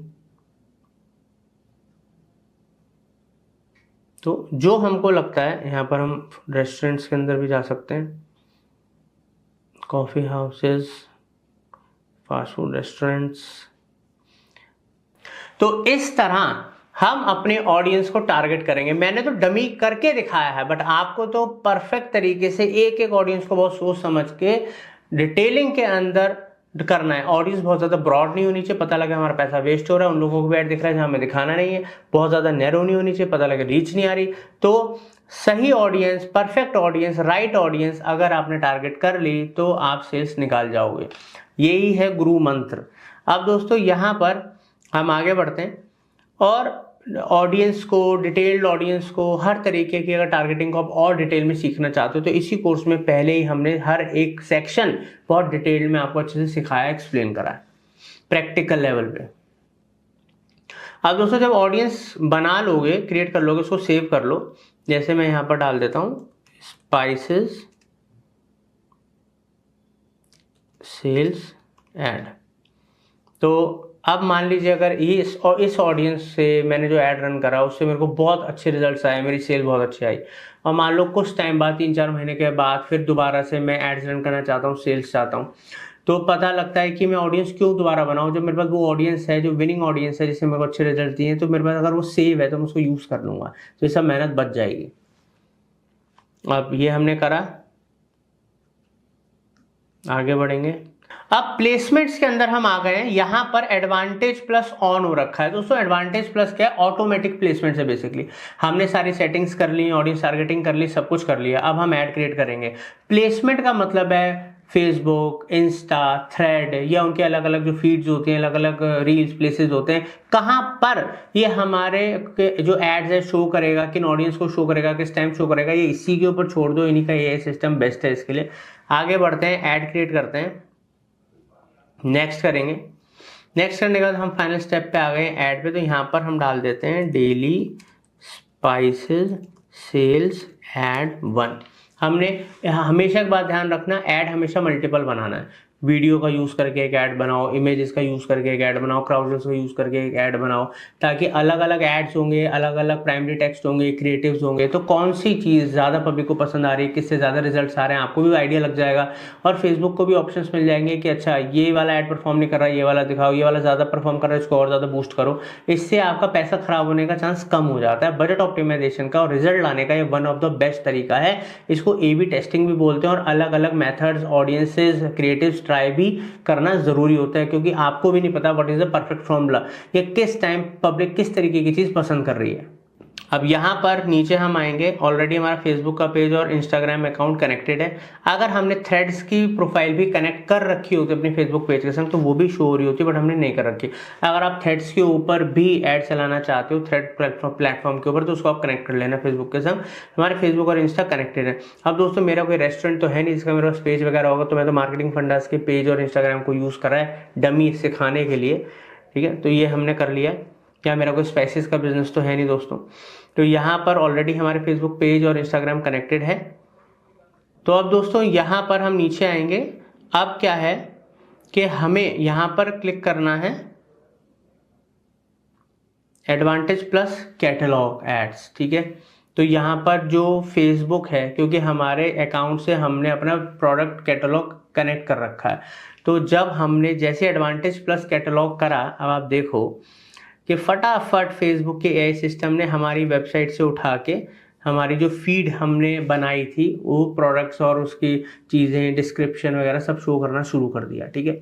तो जो हमको लगता है, यहाँ पर हम रेस्टोरेंट्स के अंदर भी जा सकते हैं, coffee houses, fast food restaurants. तो इस तरह हम अपने ऑडियंस को टारगेट करेंगे। मैंने तो डमी करके दिखाया है, बट आपको तो परफेक्ट तरीके से एक एक ऑडियंस को बहुत सोच समझ के डिटेलिंग के अंदर करना है। ऑडियंस बहुत ज़्यादा ब्रॉड नहीं होनी चाहिए, पता लगे हमारा पैसा वेस्ट हो रहा है, उन लोगों को भी ऐड दिख रहा है जहाँ हमें दिखाना नहीं है। बहुत ज़्यादा नैरो नहीं होनी चाहिए, पता लगे रीच नहीं आ रही। तो सही audience, perfect audience, right audience अगर आपने टारगेट कर ली तो आप सेल्स निकाल जाओगे। यही है गुरु मंत्र। अब दोस्तों यहाँ पर हम आगे बढ़ते हैं, और ऑडियंस को, डिटेल्ड ऑडियंस को, हर तरीके की अगर टारगेटिंग को आप और डिटेल में सीखना चाहते हो तो इसी कोर्स में पहले ही हमने हर एक सेक्शन बहुत डिटेल में आपको अच्छे से सिखाया, एक्सप्लेन करा है प्रैक्टिकल लेवल पे। अब दोस्तों जब ऑडियंस बना लोगे, क्रिएट कर लोगे, उसको सेव कर लो। जैसे मैं यहाँ पर डाल देता हूँ स्पाइसेस सेल्स ऐड। तो अब मान लीजिए अगर इस ऑडियंस से मैंने जो ऐड रन करा उससे मेरे को बहुत अच्छे रिजल्ट्स आए, मेरी सेल बहुत अच्छी आई, और मान लो कुछ टाइम बाद, 3-4 महीने के बाद फिर दोबारा से मैं एड्स रन करना चाहता हूँ, सेल्स चाहता हूँ, तो पता लगता है कि मैं ऑडियंस क्यों दोबारा बनाऊँ, जब मेरे पास वो ऑडियंस है जो विनिंग ऑडियंस है, जिससे मेरे को अच्छे रिजल्ट दिए हैं, तो मेरे पास अगर वो सेव है तो मैं उसको यूज़ कर लूँगा, तो ये सब मेहनत बच जाएगी। अब ये हमने करा, आगे बढ़ेंगे। अब प्लेसमेंट्स के अंदर हम आ गए हैं, यहां पर एडवांटेज प्लस ऑन हो रखा है। दोस्तों एडवांटेज प्लस क्या है, ऑटोमेटिक प्लेसमेंट है बेसिकली। हमने सारी सेटिंग्स कर ली, ऑडियंस टारगेटिंग कर ली, सब कुछ कर लिया, अब हम ऐड क्रिएट करेंगे। प्लेसमेंट का मतलब है फेसबुक, इंस्टा, थ्रेड या उनके अलग अलग जो फीड्स होते हैं, अलग अलग रील्स प्लेसेस होते हैं, कहां पर ये हमारे जो एड्स है शो करेगा, किन ऑडियंस को शो करेगा, किस टाइम शो करेगा, ये इसी के ऊपर छोड़ दो, इन्हीं का ये सिस्टम बेस्ट है इसके लिए। आगे बढ़ते हैं, ऐड क्रिएट करते हैं, नेक्स्ट करेंगे। नेक्स्ट करने के बाद हम फाइनल स्टेप पे आ गए ऐड पे, तो यहाँ पर हम डाल देते हैं डेली स्पाइसेस सेल्स ऐड 1। हमने हमेशा एक बात ध्यान रखना, ऐड हमेशा मल्टीपल बनाना है। वीडियो का यूज़ करके एक ऐड बनाओ, इमेजेस का यूज़ करके एक ऐड बनाओ, क्राउडवर्ड्स का यूज़ करके एक ऐड बनाओ, ताकि अलग अलग ऐड्स होंगे, अलग अलग प्राइमरी टेक्स्ट होंगे, क्रिएटिव्स होंगे, तो कौन सी चीज़ ज़्यादा पब्लिक को पसंद आ रही है, किससे ज़्यादा रिजल्ट्स आ रहे हैं, आपको भी आइडिया लग जाएगा। और फेसबुक को भी ऑप्शंस मिल जाएंगे कि अच्छा ये वाला ऐड परफॉर्म नहीं कर रहा है, ये वाला दिखाओ, ये वाला ज़्यादा परफॉर्म कर रहा है, इसको और ज़्यादा बूस्ट करो। इससे आपका पैसा खराब होने का चांस कम हो जाता है। बजट ऑप्टिमाइजेशन का और रिजल्ट लाने का ये वन ऑफ द बेस्ट तरीका है। इसको A/B टेस्टिंग भी बोलते हैं, और अलग अलग मेथड्स, ऑडियंसेस, क्रिएटिव्स ट्राई भी करना जरूरी होता है, क्योंकि आपको भी नहीं पता what is the perfect formula, ये किस टाइम पब्लिक किस तरीके की चीज पसंद कर रही है। अब यहाँ पर नीचे हम आएंगे, ऑलरेडी हमारा फेसबुक का पेज और इंस्टाग्राम अकाउंट कनेक्टेड है। अगर हमने थ्रेड्स की प्रोफाइल भी कनेक्ट कर रखी होती है अपने फेसबुक पेज के संग, तो वो भी शो हो रही होती है, बट हमने नहीं कर रखी। अगर आप थ्रेड्स के ऊपर भी ऐड चलाना चाहते हो, थ्रेड प्लेटफॉर्म के ऊपर, तो उसको आप कनेक्ट कर लेना फेसबुक के संग। हमारे फेसबुक और इंस्टा कनेक्टेड है। अब दोस्तों मेरा कोई रेस्टोरेंट तो है नहीं जिसका मेरे पास पेज वगैरह होगा, तो मैं तो मार्केटिंग फंडास के पेज और इंस्टाग्राम को यूज़ करा है डमी सिखाने के लिए, ठीक है। तो ये हमने कर लिया। क्या मेरा कोई स्पाइसेस का बिजनेस तो है नहीं दोस्तों। तो यहाँ पर ऑलरेडी हमारे फेसबुक पेज और इंस्टाग्राम कनेक्टेड है। तो अब दोस्तों यहाँ पर हम नीचे आएंगे। अब क्या है कि हमें यहाँ पर क्लिक करना है एडवांटेज प्लस कैटलॉग एड्स, ठीक है। तो यहाँ पर जो फेसबुक है, क्योंकि हमारे अकाउंट से हमने अपना प्रोडक्ट कैटलॉग कनेक्ट कर रखा है, तो जब हमने जैसे एडवांटेज प्लस कैटलॉग करा, अब आप देखो कि फटाफट फेसबुक के AI सिस्टम ने हमारी वेबसाइट से उठा के हमारी जो फीड हमने बनाई थी, वो प्रोडक्ट्स और उसकी चीज़ें, डिस्क्रिप्शन वगैरह सब शो करना शुरू कर दिया, ठीक है।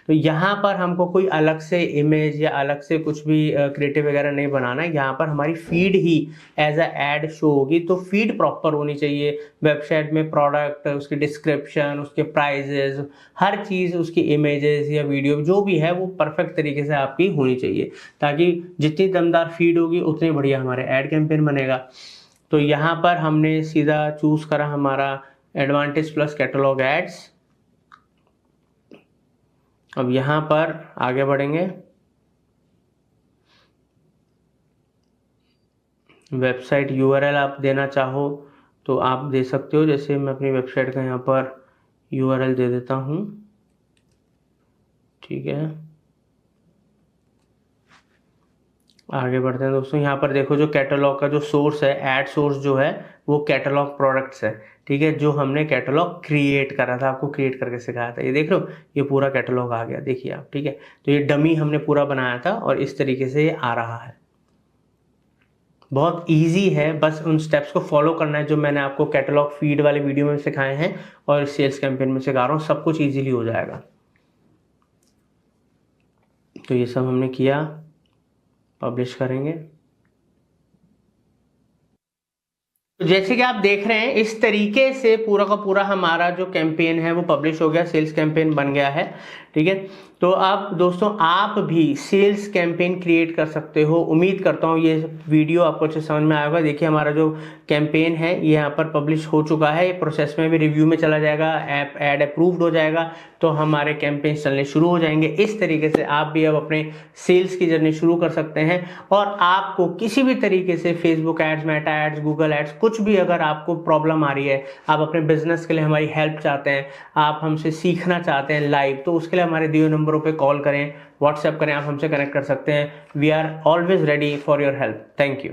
तो यहाँ पर हमको कोई अलग से इमेज या अलग से कुछ भी क्रिएटिव वगैरह नहीं बनाना है। यहाँ पर हमारी फीड ही एज अ ऐड शो होगी। तो फीड प्रॉपर होनी चाहिए वेबसाइट में, प्रोडक्ट, उसकी डिस्क्रिप्शन, उसके प्राइजेस, हर चीज़, उसकी इमेजेस या वीडियो जो भी है वो परफेक्ट तरीके से आपकी होनी चाहिए, ताकि जितनी दमदार फीड होगी उतनी बढ़िया हमारे ऐड कैंपेन बनेगा। तो यहाँ पर हमने सीधा चूज करा हमारा एडवांटेज प्लस कैटलॉग एड्स। अब यहाँ पर आगे बढ़ेंगे, वेबसाइट URL आप देना चाहो तो आप दे सकते हो। जैसे मैं अपनी वेबसाइट का यहाँ पर URL दे देता हूँ, ठीक है। आगे बढ़ते हैं दोस्तों। यहाँ पर देखो जो कैटलॉग का जो सोर्स है, ऐड सोर्स जो है वो कैटलॉग प्रोडक्ट्स है, ठीक है, जो हमने कैटलॉग क्रिएट करा था, आपको क्रिएट करके सिखाया था। ये देख लो, ये पूरा कैटलॉग आ गया, देखिए आप, ठीक है। तो ये डमी हमने पूरा बनाया था और इस तरीके से ये आ रहा है। बहुत इजी है, बस उन स्टेप्स को फॉलो करना है जो मैंने आपको कैटलॉग फीड वाले वीडियो में सिखाए हैं और सेल्स कैंपेन में सिखा रहा हूँ। सब कुछ ईजिली हो जाएगा। तो ये सब हमने किया, पब्लिश करेंगे। तो जैसे कि आप देख रहे हैं, इस तरीके से पूरा का पूरा हमारा जो कैंपेन है वो पब्लिश हो गया, सेल्स कैंपेन बन गया है, ठीक है। तो अब दोस्तों आप भी सेल्स कैंपेन क्रिएट कर सकते हो। उम्मीद करता हूँ ये वीडियो आपको अच्छे समझ में आएगा। देखिए हमारा जो कैंपेन है ये यहाँ पर पब्लिश हो चुका है, प्रोसेस में भी रिव्यू में चला जाएगा, ऐप ऐड अप्रूव्ड हो जाएगा, तो हमारे कैंपेन चलने शुरू हो जाएंगे। इस तरीके से आप भी अब अपने सेल्स की जर्नी शुरू कर सकते हैं। और आपको किसी भी तरीके से Facebook ads, Meta ads, Google ads, कुछ भी अगर आपको प्रॉब्लम आ रही है, आप अपने बिजनेस के लिए हमारी हेल्प चाहते हैं, आप हमसे सीखना चाहते हैं लाइव, तो उसके लिए हमारे दिए नंबरों पे कॉल करें, व्हाट्सएप करें, आप हमसे कनेक्ट कर सकते हैं। We are always ready for your help. Thank you.